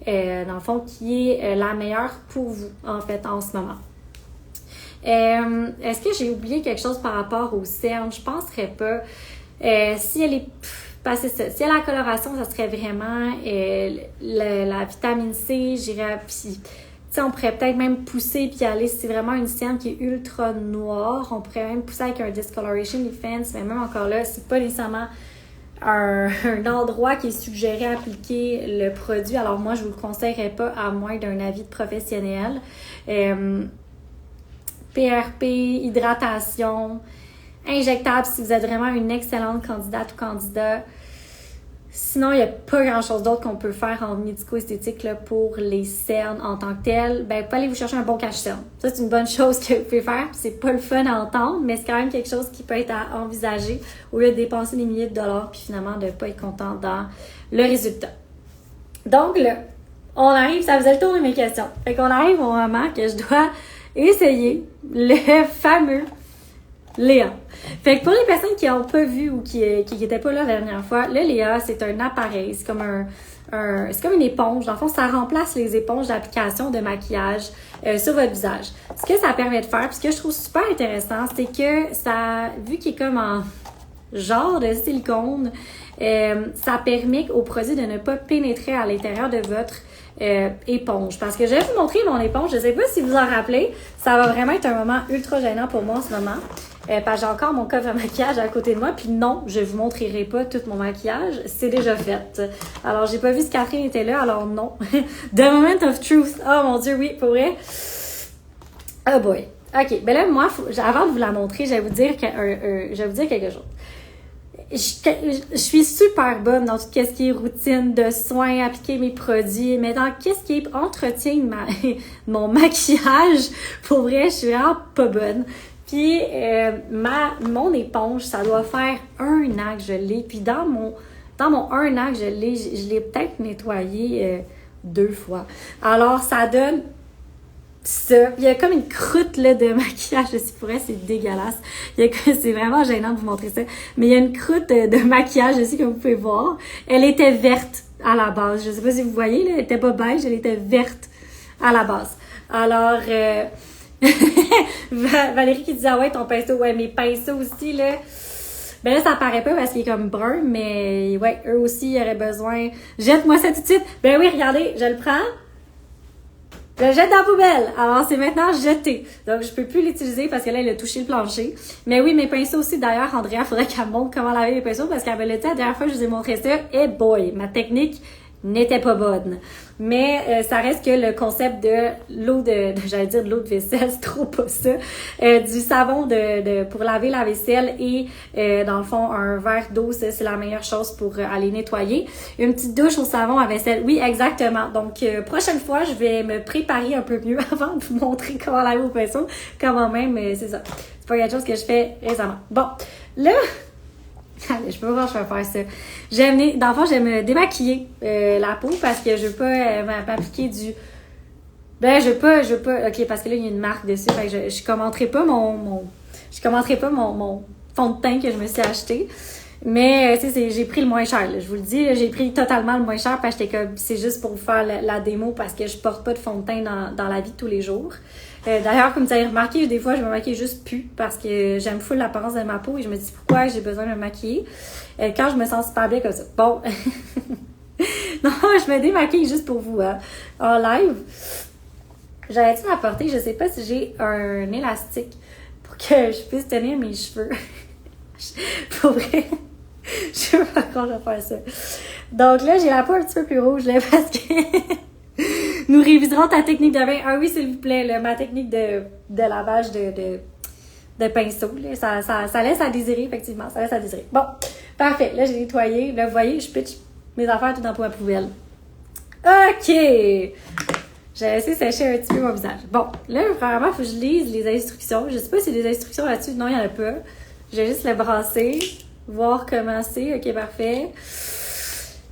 dans le fond, qui est la meilleure pour vous, en fait, en ce moment. Est-ce que j'ai oublié quelque chose par rapport aux cernes? Je ne penserais pas. Si elle est... c'est ça. Si elle a la coloration, ça serait vraiment la vitamine C, j'irais... Puis, on pourrait peut-être même pousser puis aller, si c'est vraiment une cerne qui est ultra noire, on pourrait même pousser avec un discoloration defense, mais même encore là, c'est pas nécessairement un endroit qui est suggéré à appliquer le produit. Alors moi, je vous le conseillerais pas à moins d'un avis de professionnel. PRP, hydratation, injectable si vous êtes vraiment une excellente candidate ou candidat. Sinon, il n'y a pas grand-chose d'autre qu'on peut faire en médico-esthétique là, pour les cernes en tant que telles. Ben, pas aller vous chercher un bon cache-cerne. Ça, c'est une bonne chose que vous pouvez faire. C'est pas le fun à entendre, mais c'est quand même quelque chose qui peut être à envisager au lieu de dépenser des milliers de dollars puis finalement de ne pas être content dans le résultat. Donc là, on arrive, ça faisait le tour de mes questions. Fait qu'on arrive au moment que je dois essayer le fameux Léa. Fait que pour les personnes qui n'ont pas vu ou qui n'étaient pas là la dernière fois, le Léa, c'est un appareil. C'est comme c'est comme une éponge. Dans le fond, ça remplace les éponges d'application de maquillage sur votre visage. Ce que ça permet de faire, puis ce que je trouve super intéressant, c'est que ça, vu qu'il est comme en genre de silicone, ça permet au produit de ne pas pénétrer à l'intérieur de votre éponge. Parce que je vais vous montrer mon éponge. Je ne sais pas si vous en rappelez. Ça va vraiment être un moment ultra gênant pour moi en ce moment. Parce que j'ai encore mon coffre à maquillage à côté de moi. Puis non, je ne vous montrerai pas tout mon maquillage. C'est déjà fait. Alors, j'ai pas vu si Catherine était là. Alors non. The moment of truth. Oh mon Dieu, oui, pour vrai. Oh boy. OK. Ben là, moi, avant de vous la montrer, je vais vous dire quelque chose. Je suis super bonne dans tout ce qui est routine de soins, appliquer mes produits, mais dans qu'est-ce qui est entretien de mon maquillage, pour vrai, je suis vraiment pas bonne. Puis mon éponge, ça doit faire 1 an que je l'ai. Puis dans mon 1 an que je l'ai peut-être nettoyé 2 fois. Alors ça donne ça. Il y a comme une croûte là, de maquillage. Je sais pour elle, c'est dégueulasse. C'est vraiment gênant de vous montrer ça. Mais il y a une croûte de maquillage, je sais, comme vous pouvez voir. Elle était verte à la base. Je sais pas si vous voyez, là, elle était pas beige, elle était verte à la base. Alors, Valérie qui disait, ah ouais, ton pinceau, ouais, mes pinceaux aussi, là. Ben là, ça paraît pas parce qu'il est comme brun, mais ouais, eux aussi, ils auraient besoin. Jette-moi ça tout de suite. Ben oui, regardez, je le prends. Je le jette dans la poubelle. Alors, c'est maintenant jeté. Donc, je peux plus l'utiliser parce que là, il a touché le plancher. Mais oui, mes pinceaux aussi. D'ailleurs, Andrea, faudrait qu'elle me montre comment laver les pinceaux parce qu'elle me l'a dit la dernière fois que je vous ai montré ça. Et boy, ma technique n'était pas bonne. Mais ça reste que le concept de l'eau j'allais dire de l'eau de vaisselle, c'est trop pas ça, du savon pour laver la vaisselle et dans le fond un verre d'eau, ça, c'est la meilleure chose pour aller nettoyer. Une petite douche au savon à vaisselle, oui exactement. Donc prochaine fois, je vais me préparer un peu mieux avant de vous montrer comment laver au pinceau. Quand même, c'est ça. C'est pas quelque chose que je fais récemment. Bon, là... Allez, je peux voir, je vais faire ça. Dans le fond, j'aime me démaquiller la peau parce que je veux pas m'appliquer du... je veux pas... OK, parce que là, il y a une marque dessus. Fait que je commenterai pas mon fond de teint que je me suis acheté. Mais, j'ai pris le moins cher, là. Je vous le dis, j'ai pris totalement le moins cher parce que j'étais comme, c'est juste pour vous faire la démo parce que je porte pas de fond de teint dans la vie de tous les jours. D'ailleurs, comme vous avez remarqué, des fois, je me maquille juste plus parce que j'aime full l'apparence de ma peau et je me dis pourquoi j'ai besoin de me maquiller quand je me sens super bien comme ça. Bon. Non, je me démaquille juste pour vous, hein, en live. J'aurais-tu m'apporter, je sais pas si j'ai un élastique pour que je puisse tenir mes cheveux. Pour vrai. Je sais pas quand je vais faire ça. Donc là, j'ai la peau un petit peu plus rouge, là, parce que nous réviserons ta technique de bain. Ah oui, s'il vous plaît, là, ma technique de lavage de pinceau. Là, ça laisse à désirer, effectivement. Ça laisse à désirer. Bon, parfait. Là, j'ai nettoyé. Là, vous voyez, je pitch mes affaires tout dans la poubelle. OK! J'ai laissé sécher un petit peu mon visage. Bon, là, vraiment, il faut que je lise les instructions. Je sais pas si y a des instructions là-dessus. Non, il n'y en a pas. Je vais juste le brasser, voir comment c'est. OK, parfait.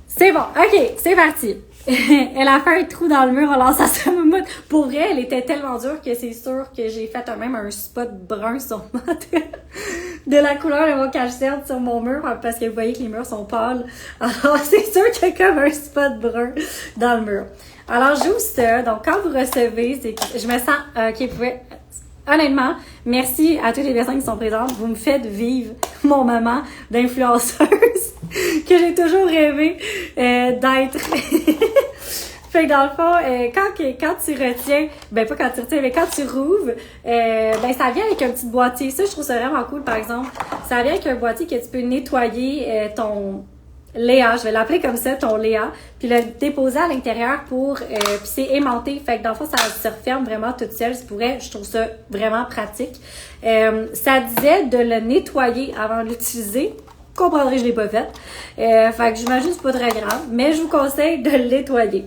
C'est bon. OK, c'est parti. Elle a fait un trou dans le mur en lançant sa moumoute. Pour vrai, elle était tellement dure que c'est sûr que j'ai fait même un spot brun sur de la couleur de mon cache-cerne sur mon mur parce que vous voyez que les murs sont pâles. Alors, c'est sûr qu'il y a comme un spot brun dans le mur. Alors, j'ouvre ça. Donc, quand vous recevez, je me sens... OK, vous pouvez... Honnêtement, merci à toutes les personnes qui sont présentes. Vous me faites vivre mon moment d'influenceuse que j'ai toujours rêvé d'être. Fait que dans le fond, quand tu retiens, pas quand tu retiens, mais quand tu rouvres, ça vient avec un petit boîtier. Ça, je trouve ça vraiment cool, par exemple. Ça vient avec un boîtier que tu peux nettoyer ton Léa, je vais l'appeler comme ça, ton Léa, puis le déposer à l'intérieur puis c'est aimanté, fait que dans le fond, ça se referme vraiment toute seule, je trouve ça vraiment pratique. Ça disait de le nettoyer avant de l'utiliser, vous comprendrez, je l'ai pas fait, fait que j'imagine que c'est pas très grave, mais je vous conseille de le nettoyer.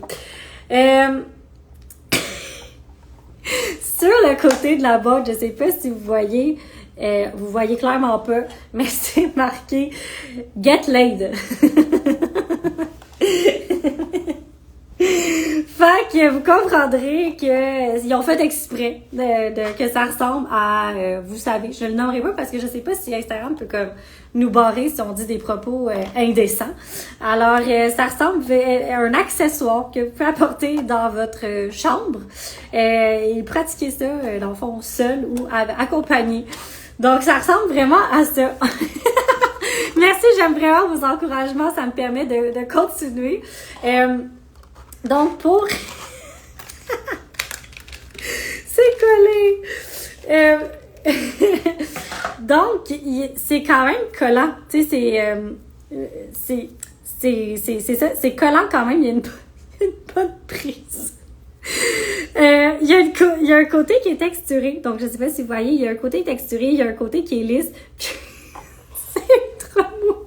Sur le côté de la boîte, je sais pas si vous voyez clairement pas, mais c'est marqué Get Laid. Fait que vous comprendrez qu'ils ont fait exprès que ça ressemble à, vous savez, je le nommerai pas parce que je sais pas si Instagram peut comme nous barrer si on dit des propos indécents. Alors, ça ressemble à un accessoire que vous pouvez apporter dans votre chambre et pratiquer ça, dans le fond, seul ou accompagné. Donc, ça ressemble vraiment à ça. Merci, j'aime vraiment vos encouragements, ça me permet de continuer. Donc, pour... C'est collé! Donc, c'est quand même collant. Tu sais, c'est ça. C'est collant quand même, il y a une bonne prise. Il y a un côté qui est texturé. Donc, je sais pas si vous voyez, il y a un côté texturé, il y a un côté qui est lisse. C'est trop mou.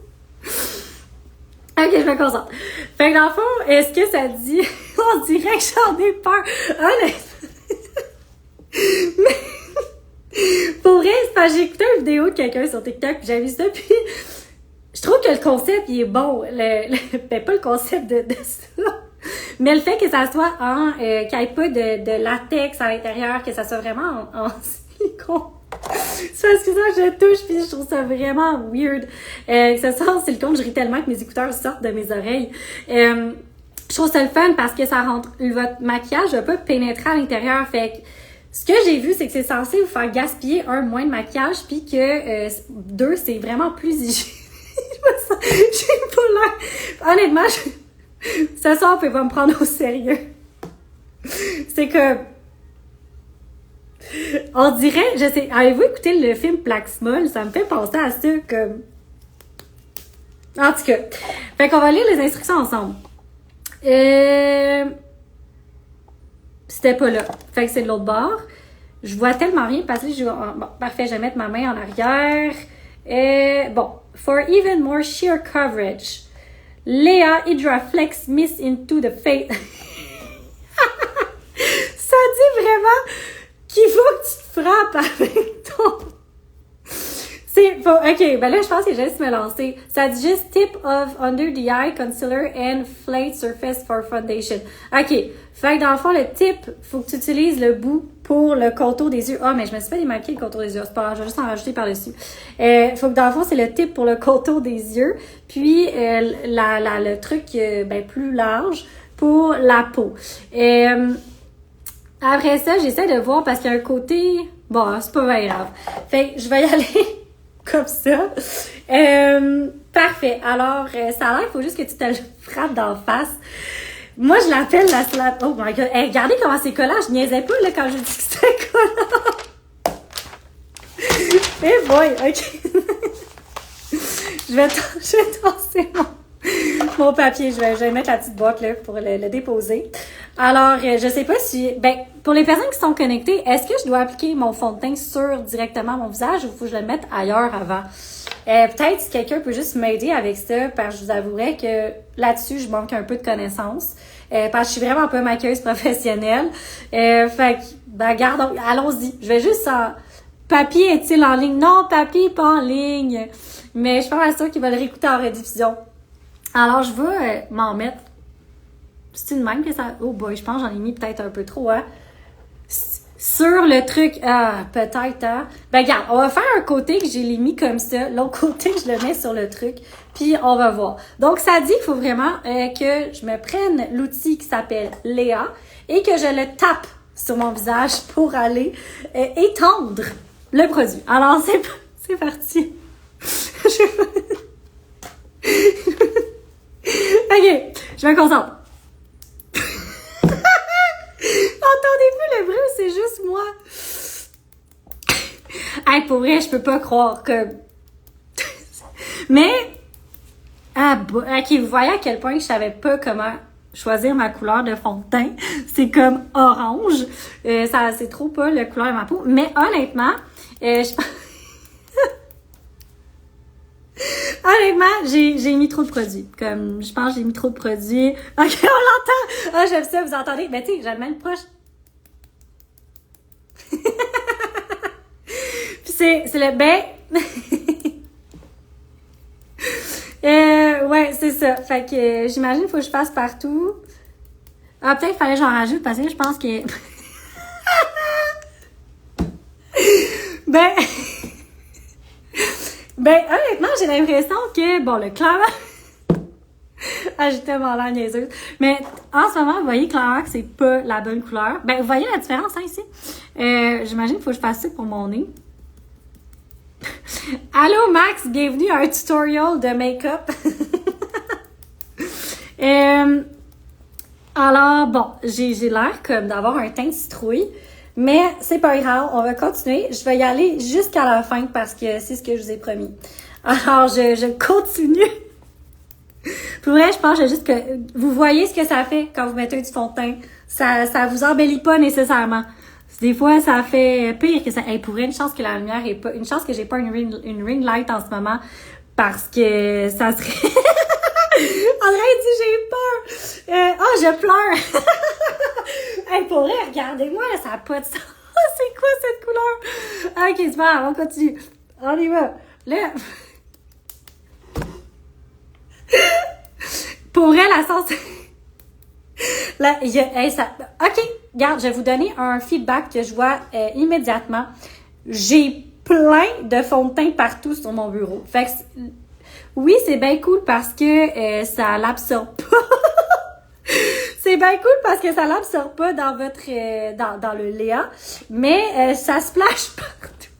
Ok, je me concentre. Fait que dans le fond, est-ce que ça dit... On dirait que j'en ai peur. Honnêtement. Mais... Pour vrai, c'est parce que j'ai écouté une vidéo de quelqu'un sur TikTok, puis j'avais vu ça, puis... Je trouve que le concept, il est bon. Pas le concept de ça. Mais le fait que ça soit qu'il n'y ait pas de latex à l'intérieur, que ça soit vraiment en silicone. C'est parce que ça, je touche puis je trouve ça vraiment weird. Que ça soit en silicone, je ris tellement que mes écouteurs sortent de mes oreilles. Je trouve ça le fun parce que ça rentre, votre maquillage va pas pénétrer à l'intérieur. Fait que ce que j'ai vu, c'est que c'est censé vous faire gaspiller moins de maquillage puis que 2, c'est vraiment plus hygiénique. J'ai pas l'air... Honnêtement, ce soir, on peut pas me prendre au sérieux. C'est que... On dirait... Je sais... Avez-vous écouté le film Plaxmol? Ça me fait penser à ça comme... En tout cas. Fait qu'on va lire les instructions ensemble. C'était pas là. Fait que c'est de l'autre bord. Je vois tellement rien passer. Bon, parfait, je vais mettre ma main en arrière. Bon, for even more sheer coverage, Léa Hydraflex Miss into the face. Ça dit vraiment qu'il faut que tu te frappes avec ton... OK, ben là, je pense que j'ai juste me lancer. Ça dit juste tip of under the eye concealer and flat surface for foundation. OK. Fait que dans le fond, le tip, faut que tu utilises le bout pour le contour des yeux. Ah, mais je me suis pas démaquillé le contour des yeux. C'est pas grave, je vais juste en rajouter par-dessus. Faut que dans le fond, c'est le tip pour le contour des yeux. Puis, le truc, plus large pour la peau. Après ça, j'essaie de voir parce qu'il y a un côté... Bon, c'est pas bien grave. Fait que je vais y aller... comme ça. Parfait. Alors, ça a l'air, il faut juste que tu te le frappes d'en face. Moi, je l'appelle la slap. Oh my god. Hey, regardez comment c'est collant. Je niaisais pas, là, quand je dis que c'était collant. Eh boy, ok. Je vais tasser mon papier. Je vais mettre la petite boîte, là, pour le déposer. Alors, je sais pas si... pour les personnes qui sont connectées, est-ce que je dois appliquer mon fond de teint sur directement mon visage ou faut que je le mette ailleurs avant? Peut-être si quelqu'un peut juste m'aider avec ça, parce que je vous avouerai que là-dessus, je manque un peu de connaissances. Parce que je suis vraiment pas maquilleuse professionnelle. Fait que, allons-y. Je vais juste en... Papier est-il en ligne? Non, papier pas en ligne. Mais je suis pas sûre qu'ils veulent réécouter en rediffusion. Alors, je vais m'en mettre. C'est une même que ça... Oh boy, je pense que j'en ai mis peut-être un peu trop, hein? Sur le truc... Ah, peut-être, hein? Regarde, on va faire un côté que j'ai mis comme ça. L'autre côté, je le mets sur le truc. Puis, on va voir. Donc, ça dit qu'il faut vraiment que je me prenne l'outil qui s'appelle Léa et que je le tape sur mon visage pour aller étendre le produit. Alors, c'est parti. OK, je me concentre. Entendez-vous le bruit, c'est juste moi. Hey, pour vrai, je peux pas croire que... Mais, OK, vous voyez à quel point je savais pas comment choisir ma couleur de fond de teint. C'est comme orange. C'est trop pas la couleur de ma peau. Mais honnêtement, je pense... Honnêtement, j'ai mis trop de produits. Comme, je pense que j'ai mis trop de produits. OK, on l'entend! Ah, j'aime ça, vous entendez? Mais tu sais, j'aime même proche. Puis c'est le ouais, c'est ça. Fait que j'imagine qu'il faut que je fasse partout. Ah, peut-être qu'il fallait que j'en rajoute parce que je pense que... honnêtement, j'ai l'impression que, bon, le clairement... Ah, j'ai tellement l'air niaiseuse. Mais en ce moment, vous voyez clairement que c'est pas la bonne couleur. Vous voyez la différence, hein, ici? J'imagine qu'il faut que je fasse ça pour mon nez. Allô, Max! Bienvenue à un tutorial de make-up. Alors, bon, j'ai l'air comme d'avoir un teint de citrouille. Mais c'est pas grave, on va continuer. Je vais y aller jusqu'à la fin parce que c'est ce que je vous ai promis. Alors, je continue. Pour vrai, je pense juste que vous voyez ce que ça fait quand vous mettez du fond de teint. Ça vous embellit pas nécessairement. Des fois, ça fait pire que ça. Hey, pour vrai, une chance que la lumière est pas... Une chance que j'ai pas une ring light en ce moment parce que ça serait... André dit j'ai peur. Je pleure. Hey, pour vrai, regardez-moi, ça n'a pas de sens. C'est quoi cette couleur? Ok, c'est pas grave, on continue. On y va. Là. Pour vrai, la sens. Là, ok, regarde, je vais vous donner un feedback que je vois immédiatement. J'ai plein de fond de teint partout sur mon bureau. Fait que oui, c'est bien cool parce que ça l'absorbe pas. C'est bien cool parce que ça l'absorbe pas dans votre dans le Léa, mais ça splash partout.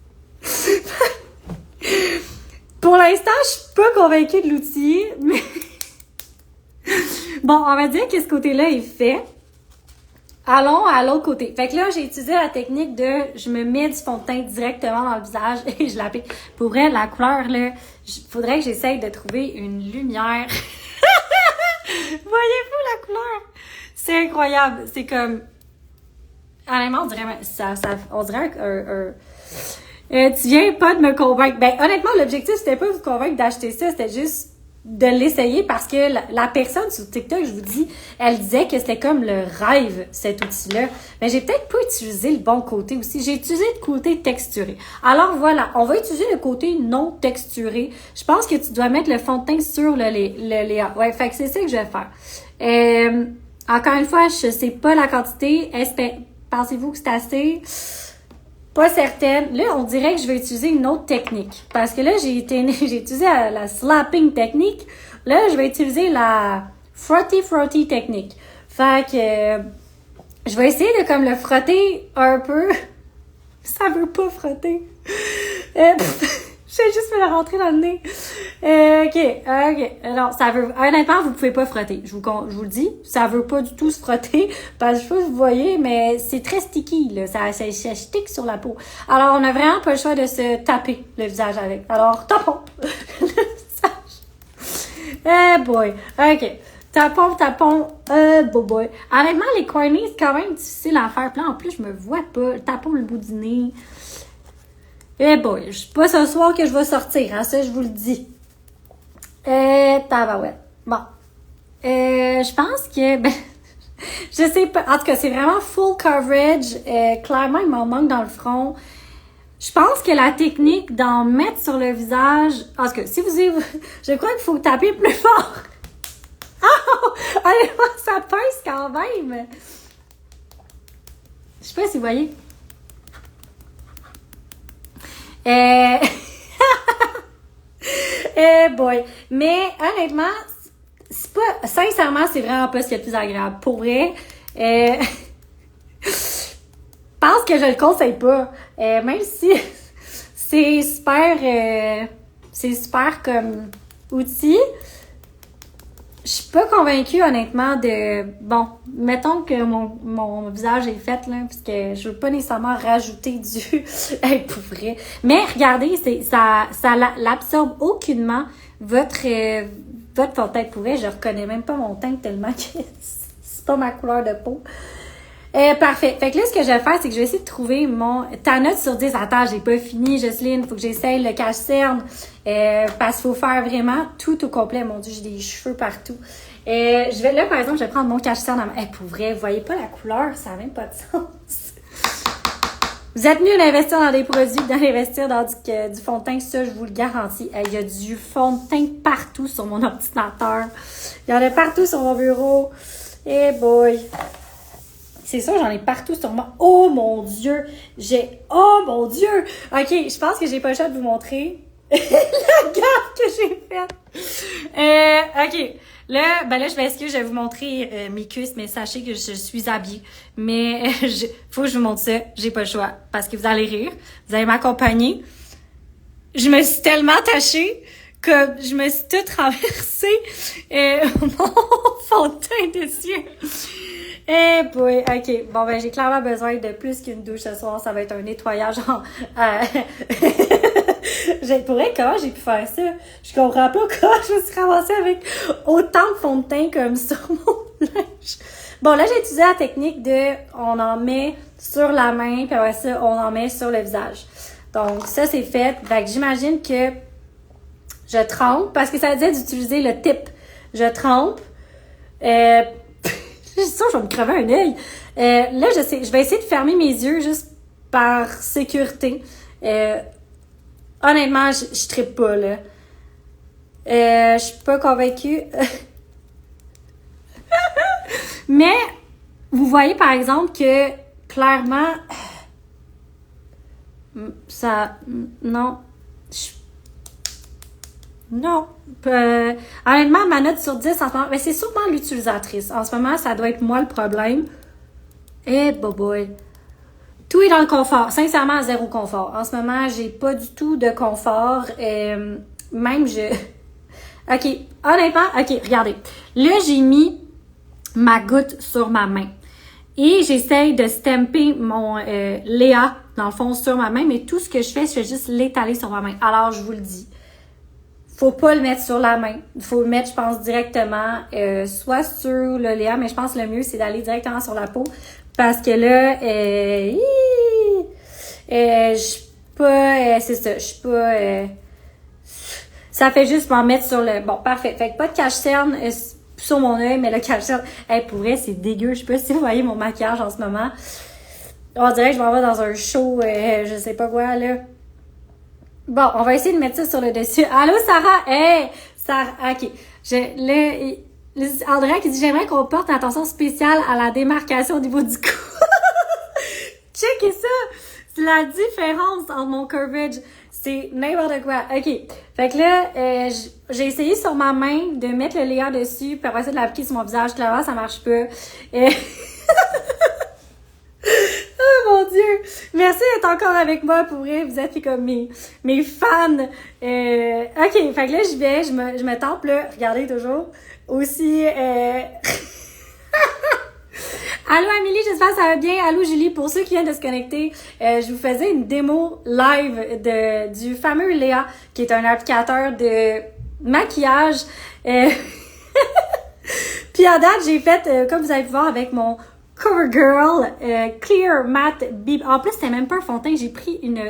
Pour l'instant, je suis pas convaincue de l'outil, mais bon, on va dire que ce côté-là est fait. Allons à l'autre côté. Fait que là, j'ai utilisé la technique de je me mets du fond de teint directement dans le visage et je l'applique. Pour vrai, la couleur, là, faudrait que j'essaye de trouver une lumière. Voyez-vous la couleur? C'est incroyable. C'est comme... Honnêtement, on dirait tu viens pas de me convaincre. Ben, honnêtement, l'objectif, c'était pas de vous convaincre d'acheter ça, c'était juste de l'essayer parce que la personne sur TikTok, je vous dis, elle disait que c'était comme le rêve, cet outil-là. Mais j'ai peut-être pas utilisé le bon côté aussi. J'ai utilisé le côté texturé. Alors voilà, on va utiliser le côté non texturé. Je pense que tu dois mettre le fond de teint sur le Léa. Ouais, fait que c'est ça que je vais faire. Encore une fois, je sais pas la quantité. Pensez-vous que c'est assez? Pas certaine. Là, on dirait que je vais utiliser une autre technique. Parce que là, j'ai utilisé la slapping technique. Là, je vais utiliser la frotty technique. Fait que je vais essayer de comme le frotter un peu. Ça veut pas frotter. J'ai juste fait le rentrer dans le nez. OK. Non, ça veut... Honnêtement, vous pouvez pas frotter. Je vous le dis. Ça veut pas du tout se frotter. Parce que je sais pas si vous voyez, mais c'est très sticky, là. Ça stick sur la peau. Alors, on a vraiment pas le choix de se taper le visage avec. Alors, tapons. Le visage. Boy. OK. Tapons. Boy. Honnêtement, les cornets, c'est quand même difficile à faire. Puis là, en plus, je me vois pas. Tapons le bout du nez. Boy, c'est pas ce soir que je vais sortir, hein, ça je vous le dis. Tabarouette. Bon. Je pense que, je sais pas, en tout cas, c'est vraiment full coverage. Clairement, il m'en manque dans le front. Je pense que la technique d'en mettre sur le visage, en tout cas, si je crois qu'il faut taper plus fort. Ah! Ça pince quand même. Je sais pas si vous voyez. Boy. Mais honnêtement, c'est pas. Sincèrement, c'est vraiment pas ce qui est le plus agréable. Pour vrai, pense que je le conseille pas. Même si c'est super comme outil. Je suis pas convaincue, honnêtement, de... Bon, mettons que mon visage est fait, là, parce que je veux pas nécessairement rajouter du... pour vrai. Mais regardez, ça l'absorbe aucunement votre fond de teint. Pour vrai, je reconnais même pas mon teint tellement que c'est pas ma couleur de peau. Parfait. Fait que là, ce que je vais faire, c'est que je vais essayer de trouver ta note sur 10. Attends, j'ai pas fini, Jocelyne. Faut que j'essaye le cache-cerne. Parce qu'il faut faire vraiment tout au complet. Mon Dieu, j'ai des cheveux partout. Là, par exemple, je vais prendre mon cache-cerne. Pour vrai, vous voyez pas la couleur? Ça n'a même pas de sens. Vous êtes mieux d'investir dans des produits que d'investir dans du fond de teint. Ça, je vous le garantis. Il y a du fond de teint partout sur mon ordinateur. Il y en a partout sur mon bureau. Boy! C'est ça, j'en ai partout sur moi. Oh mon Dieu! Oh mon Dieu! OK, je pense que j'ai pas le choix de vous montrer la gaffe que j'ai faite. OK. Là, je m'excuse, je vais vous montrer mes cuisses, mais sachez que je suis habillée. Mais faut que je vous montre ça. J'ai pas le choix. Parce que vous allez rire. Vous allez m'accompagner. Je me suis tellement attachée que je me suis toute renversée mon fond de teint dessus. Boy, OK. Bon, j'ai clairement besoin de plus qu'une douche ce soir. Ça va être un nettoyage comment j'ai pu faire ça? Je comprends pas comment je me suis ramassée avec autant de fond de teint comme sur mon linge. Bon, là, j'ai utilisé la technique on en met sur la main, puis après ça, on en met sur le visage. Donc, ça, c'est fait. Fait que j'imagine que je trempe, parce que ça disait d'utiliser le tip. Je trempe. Je suis sûre que je vais me crever un œil. Là, je vais essayer de fermer mes yeux juste par sécurité. Honnêtement, je trippe pas, là. Je suis pas convaincue. Mais, vous voyez, par exemple, que, clairement, ça... Non. Non. Honnêtement, ma note sur 10 en ce moment, mais c'est sûrement l'utilisatrice. En ce moment, ça doit être moi le problème. Boy. Tout est dans le confort. Sincèrement, zéro confort. En ce moment, j'ai pas du tout de confort. OK. Honnêtement, OK, regardez. Là, j'ai mis ma goutte sur ma main. Et j'essaye de stamper mon Léa, dans le fond, sur ma main. Mais tout ce que je fais juste l'étaler sur ma main. Alors, je vous le dis. faut pas le mettre sur la main. Il faut le mettre, je pense, directement, soit sur le Léa, mais je pense que le mieux, c'est d'aller directement sur la peau. Parce que là, je suis pas, c'est ça, je suis pas, ça fait juste m'en mettre sur le, bon, parfait. Fait que pas de cache-cerne sur mon œil, mais le cache-cerne, pour vrai, c'est dégueu. Je sais pas si vous voyez mon maquillage en ce moment. On dirait que je m'en vais dans un show, je sais pas quoi, là. Bon, on va essayer de mettre ça sur le dessus. Allô, Sarah? Hey! Sarah, OK. Andrea qui dit, j'aimerais qu'on porte attention spéciale à la démarcation au niveau du cou. Checkez ça! C'est la différence entre mon curvage. C'est n'importe quoi. OK. Fait que là, j'ai essayé sur ma main de mettre le Léa dessus, puis après ça de l'appliquer sur mon visage. Clairement, ça marche pas. Oh mon Dieu! Merci d'être encore avec moi, pour vrai. Vous êtes comme mes fans. OK, fait que là, je me tape, là. Regardez toujours. Aussi, Allô Amélie, j'espère que ça va bien. Allô Julie, pour ceux qui viennent de se connecter, je vous faisais une démo live du fameux Léa, qui est un applicateur de maquillage. Puis à date, j'ai fait, comme vous allez voir, avec mon CoverGirl Clear Matte BB. En plus, c'était même pas un fond de teint. J'ai pris une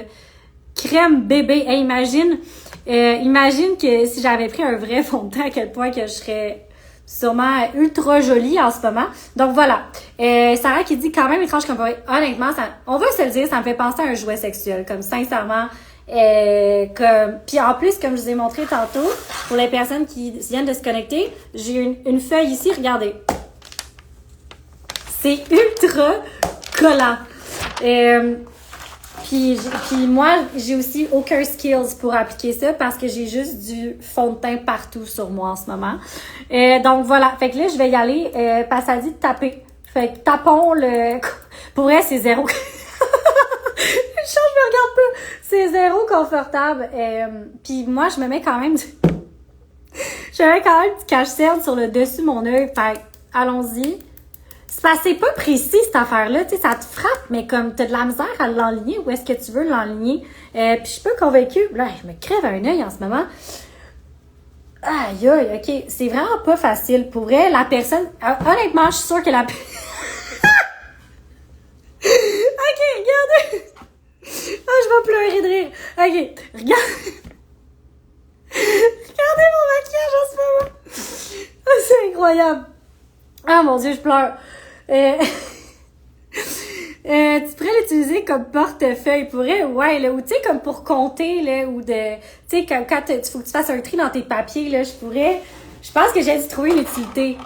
crème bébé. Hey, imagine que si j'avais pris un vrai fond de teint, à quel point que je serais sûrement ultra jolie en ce moment. Donc voilà. Sarah qui dit quand même étrange comme honnêtement, on va se le dire, ça me fait penser à un jouet sexuel. Comme sincèrement. Puis en plus, comme je vous ai montré tantôt, pour les personnes qui viennent de se connecter, j'ai une feuille ici, regardez. C'est ultra collant. Puis moi, j'ai aussi aucun skills pour appliquer ça parce que j'ai juste du fond de teint partout sur moi en ce moment. Donc voilà. Fait que là, je vais y aller parce que ça dit de taper. Fait que tapons le... Pour vrai, c'est zéro... je me regarde pas. C'est zéro confortable. Puis moi, je me mets quand même du cache-cerne sur le dessus de mon œil. Fait allons-y. C'est pas précis, cette affaire-là. Tu sais, ça te frappe, mais comme t'as de la misère à l'enligner, où est-ce que tu veux l'enligner? Puis je suis pas convaincue. Là, je me crève un œil en ce moment. Aïe, aïe, OK. C'est vraiment pas facile. Pour vrai, la personne... Honnêtement, je suis sûre que la... OK, regardez! Je vais pleurer de rire. OK, regarde. Regardez mon maquillage en ce moment. C'est incroyable. Ah mon Dieu, je pleure. Tu pourrais l'utiliser comme portefeuille. Ouais, là, ou tu sais, comme pour compter, là, ou de... Tu sais, quand il faut que tu fasses un tri dans tes papiers, là, je pense que j'ai dû trouver une utilité.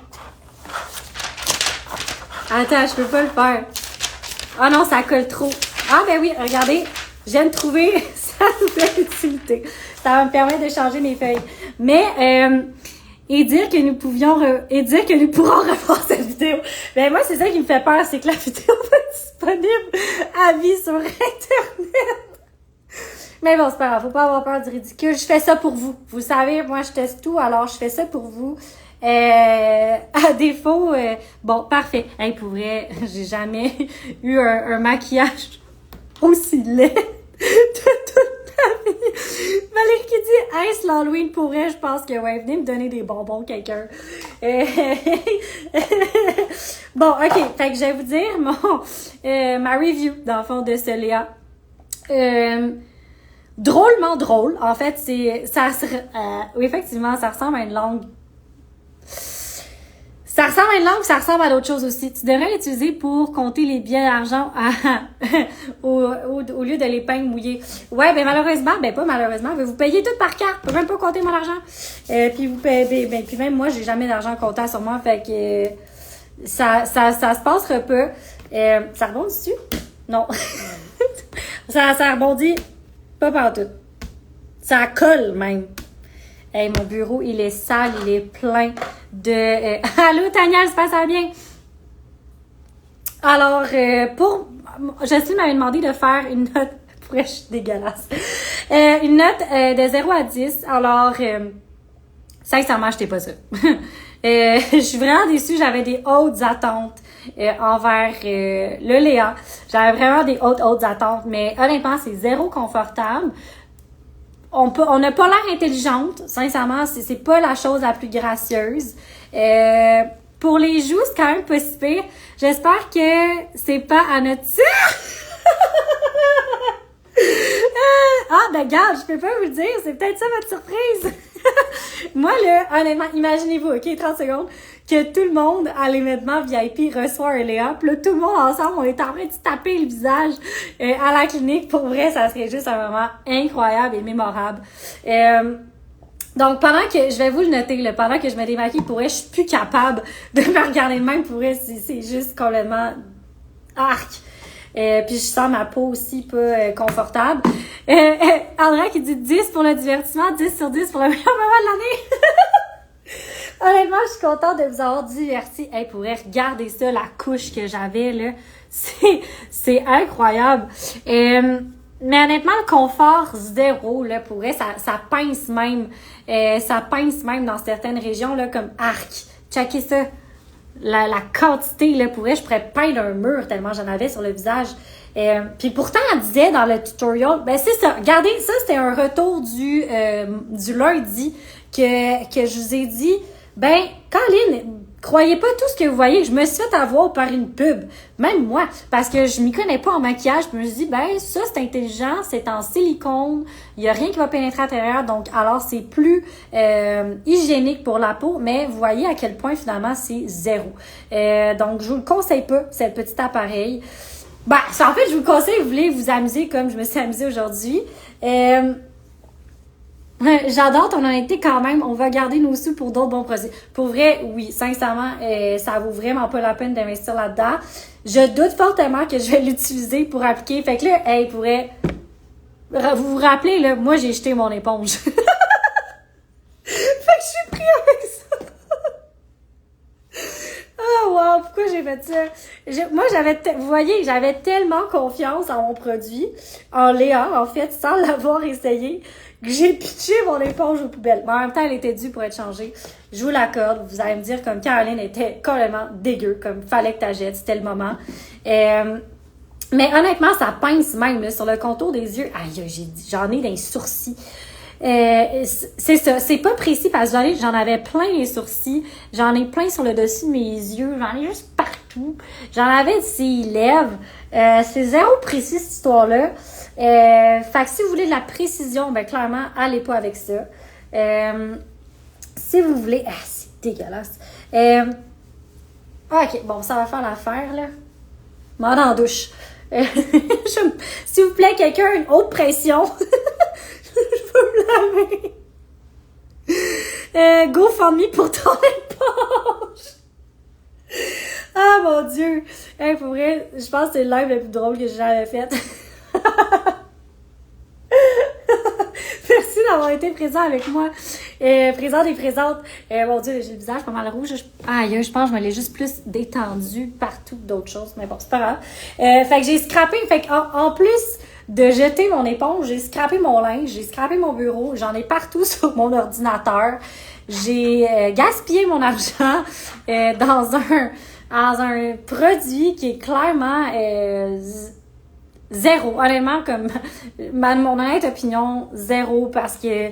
Attends, je peux pas le faire. Ah non, ça colle trop. Ah ben oui, regardez, je viens de trouver sa nouvelle utilité. Ça va me permettre de changer mes feuilles. Mais, et dire que nous pourrons revoir cette vidéo. Ben moi, c'est ça qui me fait peur, c'est que la vidéo va être disponible à vie sur Internet. Mais bon, c'est pas grave, faut pas avoir peur du ridicule. Je fais ça pour vous. Vous savez, moi, je teste tout, alors je fais ça pour vous. À défaut, bon, parfait. Hey, pour vrai, j'ai jamais eu un maquillage aussi laid de toute ma vie. Valérie qui dit, est-ce l'Halloween pour vrai? Je pense que ouais, venez me donner des bonbons, quelqu'un. Bon, OK, fait que je vais vous dire ma review, dans le fond, de ce Léa. Drôlement drôle. En fait, oui, effectivement, ça ressemble à une langue. Ça ressemble à une langue, ça ressemble à d'autres choses aussi. Tu devrais l'utiliser pour compter les billets d'argent au lieu de les peindre mouillés. Ouais, ben malheureusement, pas malheureusement, vous payez tout par carte. Vous pouvez même pas compter mon argent. Puis vous payez, puis même moi, j'ai jamais d'argent comptant sur moi, fait que ça se passera pas. Ça rebondit dessus? Non. ça rebondit pas partout. Ça colle même. Hey, mon bureau, il est sale, il est plein de... Allô, Tania, j'espère que ça va bien? Alors, Jocelyne m'avait demandé de faire une note... Pourquoi je suis dégueulasse? Une note de 0 à 10. Alors, sincèrement, j'étais pas ça. Je suis vraiment déçue. J'avais des hautes attentes envers le Léa. J'avais vraiment des hautes attentes. Mais honnêtement, c'est zéro confortable. on n'a pas l'air intelligente, sincèrement, c'est pas la chose la plus gracieuse. Pour les joues, c'est quand même pas si pire. J'espère que c'est pas à notre... Ah, ben regarde, je peux pas vous le dire, c'est peut-être ça votre surprise. Moi, là, honnêtement, imaginez-vous, OK, 30 secondes, que tout le monde à l'événement VIP reçoit un Léa, puis là, tout le monde ensemble, on est en train de se taper le visage à la clinique. Pour vrai, ça serait juste un moment incroyable et mémorable. Donc, pendant que, je vais vous le noter, là, pendant que je me démaquille, pour vrai, je suis plus capable de me regarder de même. Pour vrai, c'est juste complètement arc. Puis je sens ma peau aussi pas confortable. Andrea qui dit 10 pour le divertissement, 10 sur 10 pour le meilleur moment de l'année. Honnêtement, je suis contente de vous avoir diverti. Hey, pour vrai, regardez ça, la couche que j'avais, là. C'est incroyable. Mais honnêtement, le confort zéro, là, pour vrai, ça pince même. Ça pince même dans certaines régions, là, comme arc. Checkez ça. La quantité, là, pour vrai, je pourrais peindre un mur tellement j'en avais sur le visage. Puis pourtant, elle disait dans le tutorial, ben c'est ça. Regardez, ça, c'était un retour du lundi que je vous ai dit, ben, Colline, croyez pas tout ce que vous voyez. Je me suis fait avoir par une pub. Même moi. Parce que je m'y connais pas en maquillage. Je me suis dit, ben, ça, c'est intelligent. C'est en silicone. Il y a rien qui va pénétrer à l'intérieur. Donc, alors, c'est plus hygiénique pour la peau. Mais vous voyez à quel point, finalement, c'est zéro. Donc, je vous le conseille pas, cette petite appareil. Ben, en fait, je vous le conseille, vous voulez vous amuser comme je me suis amusée aujourd'hui. J'adore ton honnêteté quand même. On va garder nos sous pour d'autres bons produits. Pour vrai, oui, sincèrement, ça vaut vraiment pas la peine d'investir là-dedans. Je doute fortement que je vais l'utiliser pour appliquer. Fait que là, hey, vous vous rappelez, là, moi, j'ai jeté mon éponge. Fait que je suis pris avec ça. Oh wow, pourquoi j'ai fait ça? Moi, vous voyez, j'avais tellement confiance en mon produit, en Léa, en fait, sans l'avoir essayé, que j'ai pitché mon éponge aux poubelles. Mais en même temps, elle était due pour être changée. Je vous l'accorde. Vous allez me dire comme Caroline était complètement dégueu, comme fallait que t'achètes, c'était le moment. Mais honnêtement, ça pince même là, sur le contour des yeux. Aïe, j'en ai des sourcils. C'est ça, c'est pas précis parce que j'en avais plein les sourcils, j'en ai plein sur le dessus de mes yeux, j'en ai juste partout, j'en avais ses lèvres, c'est zéro précis cette histoire-là. Fait que si vous voulez de la précision, ben clairement, allez pas avec ça. Si vous voulez, c'est dégueulasse. Ok, bon, ça va faire l'affaire là. M'en en douche. S'il vous plaît, quelqu'un, une haute pression. Je peux me laver. GoFundMe pour ton éponge. Ah mon Dieu. Hey, pour vrai, je pense que c'est le live le plus drôle que j'ai jamais fait. Merci d'avoir été présent avec moi. Présente et présente. Mon Dieu, j'ai le visage pas mal rouge. Je pense que je me l'ai juste plus détendu partout d'autres choses. Mais bon, c'est pas grave. Fait que j'ai scrappé. Fait en plus de jeter mon éponge, j'ai scrappé mon linge, j'ai scrappé mon bureau, j'en ai partout sur mon ordinateur. J'ai gaspillé mon argent dans un produit qui est clairement zéro. Honnêtement, comme mon honnête opinion, zéro, parce que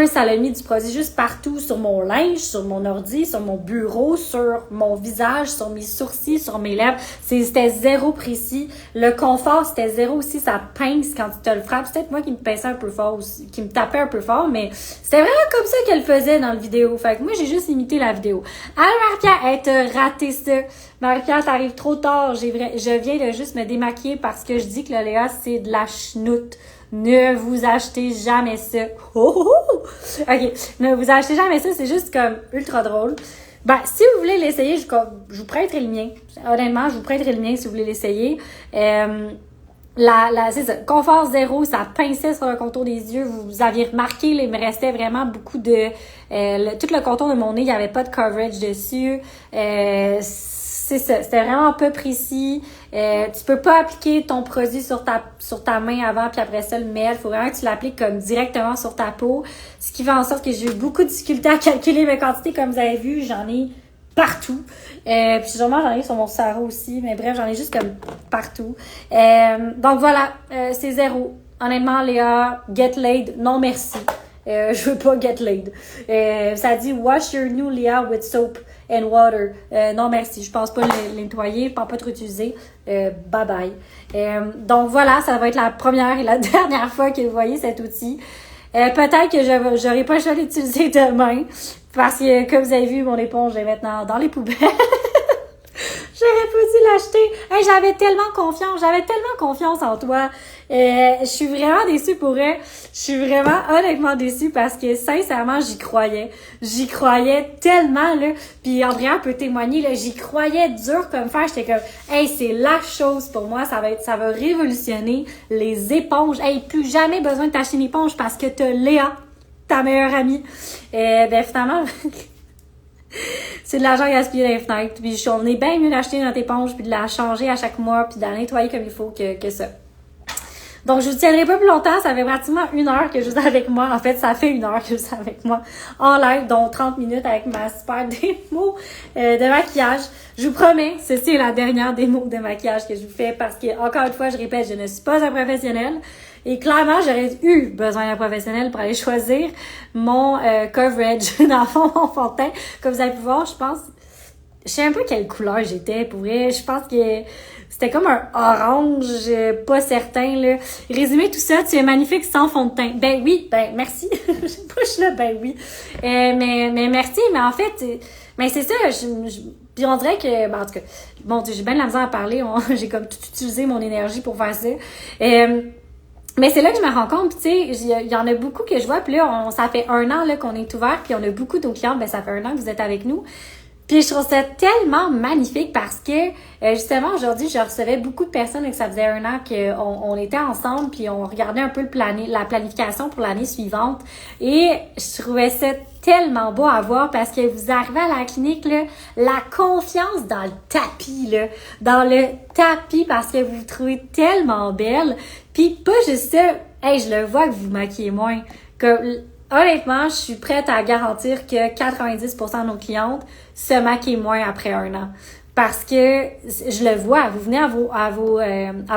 ça l'a mis du produit juste partout, sur mon linge, sur mon ordi, sur mon bureau, sur mon visage, sur mes sourcils, sur mes lèvres. C'était zéro précis. Le confort, c'était zéro aussi. Ça pince quand tu te le frappes. C'est peut-être moi qui me pinçais un peu fort aussi, qui me tapait un peu fort, mais c'était vraiment comme ça qu'elle faisait dans la vidéo. Fait que moi, j'ai juste imité la vidéo. Alors, Marie-Pierre, t'as raté ça. Marie-Pierre, t'arrives trop tard. Je viens de juste me démaquiller parce que je dis que le Léa, c'est de la chenoute. Ne vous achetez jamais ça. Oh, oh, oh. OK. Ne vous achetez jamais ça. C'est juste comme ultra drôle. Ben, si vous voulez l'essayer, je vous prêterai le mien. Honnêtement, je vous prêterai le mien si vous voulez l'essayer. C'est ça. Confort zéro, ça pinçait sur le contour des yeux. Vous aviez remarqué, il me restait vraiment beaucoup de... tout le contour de mon nez, il n'y avait pas de coverage dessus. C'est ça, c'était vraiment peu précis. Tu peux pas appliquer ton produit sur ta main avant puis après ça le mettre. Il faut vraiment que tu l'appliques comme directement sur ta peau. Ce qui fait en sorte que j'ai eu beaucoup de difficultés à calculer mes quantités. Comme vous avez vu, j'en ai partout. Puis sûrement j'en ai sur mon sarrau aussi. Mais bref, j'en ai juste comme partout. Donc voilà, c'est zéro. honnêtement, Léa, get laid, non merci. Je veux pas get laid. Ça dit wash your new Léa with soap and water. Non merci, je pense pas le nettoyer, je pense pas trop utiliser. Bye bye. Donc voilà, ça va être la première et la dernière fois que vous voyez cet outil. Peut-être que j'aurai pas le choix d'utiliser demain parce que comme vous avez vu, mon éponge est maintenant dans les poubelles. J'aurais pas dû l'acheter. Hey, j'avais tellement confiance en toi. Je suis vraiment déçue pour elle. Je suis vraiment honnêtement déçue parce que sincèrement, j'y croyais. J'y croyais tellement, là. Puis Andrea peut témoigner, là, j'y croyais dur comme fer. J'étais comme, hey, c'est la chose pour moi. Ça va révolutionner les éponges. Hey, plus jamais besoin de t'acheter une éponge parce que t'as Léa, ta meilleure amie. Ben finalement... c'est de l'argent gaspillé dans les fenêtres. Puis on est bien mieux d'acheter notre éponge puis de la changer à chaque mois puis de la nettoyer comme il faut que ça. Donc, je vous tiendrai pas plus longtemps. Ça fait pratiquement 1 heure que je suis avec moi. En fait, ça fait 1 heure que je suis avec moi en live, dont 30 minutes avec ma super démo de maquillage. Je vous promets, ceci est la dernière démo de maquillage que je vous fais parce que, encore une fois, je répète, je ne suis pas un professionnel. Et clairement, j'aurais eu besoin d'un professionnel pour aller choisir mon coverage dans le fond, mon fond de teint. Comme vous avez pu voir, je pense... Je sais un peu quelle couleur j'étais, pour vrai. Je pense que c'était comme un orange, pas certain, là. Résumé tout ça, tu es magnifique sans fond de teint. Ben oui, ben merci. Je sais pas, je suis là, ben oui. Mais merci, mais en fait, mais c'est ça, puis on dirait que, ben en tout cas, bon, j'ai bien de la misère à parler, j'ai comme tout utilisé mon énergie pour faire ça. Mais c'est là que je me rends compte, puis tu sais, il y en a beaucoup que je vois, puis là, ça fait 1 an là qu'on est ouvert, puis on a beaucoup de clients, ben ça fait 1 an que vous êtes avec nous. Puis je trouve ça tellement magnifique parce que justement aujourd'hui je recevais beaucoup de personnes et que ça faisait 1 an qu'on était ensemble puis on regardait un peu la planification pour l'année suivante et je trouvais ça tellement beau à voir parce que vous arrivez à la clinique là, la confiance dans le tapis là, dans le tapis parce que vous vous trouvez tellement belle puis pas juste ça, hey je le vois que vous maquillez moins que honnêtement, je suis prête à garantir que 90% de nos clientes se maquillent moins après 1 an. Parce que je le vois, vous venez à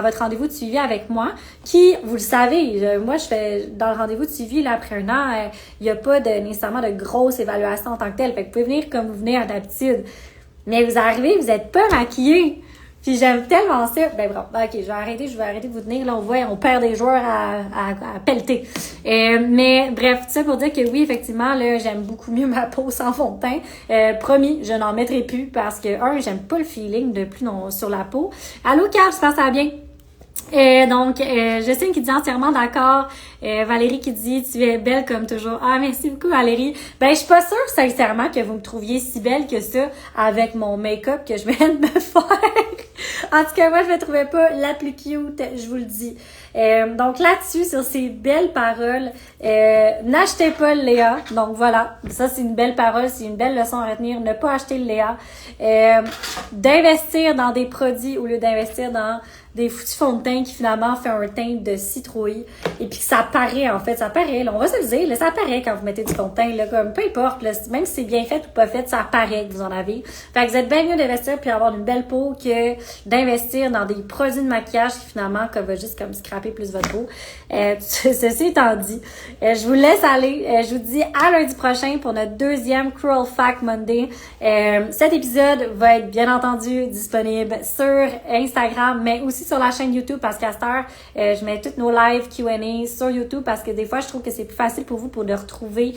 votre rendez-vous de suivi avec moi, qui, vous le savez, moi je fais dans le rendez-vous de suivi là, après 1 an, il n'y a pas nécessairement de grosse évaluation en tant que telle. Fait que vous pouvez venir comme vous venez d'habitude. Mais vous arrivez, vous n'êtes pas maquillés. Puis j'aime tellement ça. Ben bon, ok, je vais arrêter de vous tenir. Là, on perd des joueurs à pelleter. Mais bref, tout ça pour dire que oui, effectivement, là, j'aime beaucoup mieux ma peau sans fond de teint. Promis, je n'en mettrai plus parce que, j'aime pas le feeling de plus sur la peau. Allô, Carl, j'espère que ça va bien. Donc, Justine qui dit entièrement d'accord. Valérie qui dit tu es belle comme toujours. Ah, merci beaucoup Valérie. Ben, je suis pas sûre sincèrement que vous me trouviez si belle que ça avec mon make-up que je viens de me faire. En tout cas, moi, je me trouvais pas la plus cute, je vous le dis. Donc là-dessus, sur ces belles paroles, n'achetez pas le Léa. Donc voilà, ça c'est une belle parole, c'est une belle leçon à retenir. Ne pas acheter le Léa. D'investir dans des produits au lieu d'investir dans des foutus fonds de teint qui finalement fait un teint de citrouille et puis que ça paraît en fait, ça paraît, là, on va se le dire, là, ça paraît quand vous mettez du fond de teint, là, comme peu importe, là, même si c'est bien fait ou pas fait, ça paraît que vous en avez. Fait que vous êtes bien mieux d'investir puis avoir une belle peau que d'investir dans des produits de maquillage qui finalement va juste comme scraper plus votre peau. Ceci étant dit, je vous laisse aller. Je vous dis à lundi prochain pour notre 2e Cruel Fact Monday. Cet épisode va être bien entendu disponible sur Instagram, mais aussi sur la chaîne YouTube parce qu'à cette heure, je mets toutes nos lives Q&A sur YouTube parce que des fois, je trouve que c'est plus facile pour vous pour de retrouver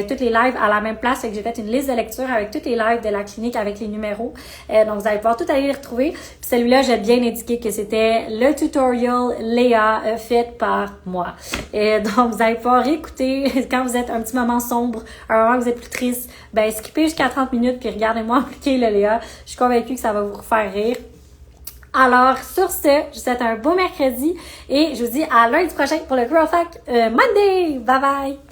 toutes les lives à la même place. Fait que j'ai fait une liste de lecture avec toutes les lives de la clinique avec les numéros. Donc, vous allez pouvoir tout aller les retrouver. Puis celui-là, j'ai bien indiqué que c'était le tutorial Léa fait par moi. Donc, vous allez pouvoir réécouter quand vous êtes un petit moment sombre, un moment où vous êtes plus triste. Ben, skippez jusqu'à 30 minutes puis regardez-moi appliquer le Léa. Je suis convaincue que ça va vous faire rire. Alors, sur ce, je vous souhaite un beau mercredi et je vous dis à lundi prochain pour le Cruel Fact Monday. Bye bye!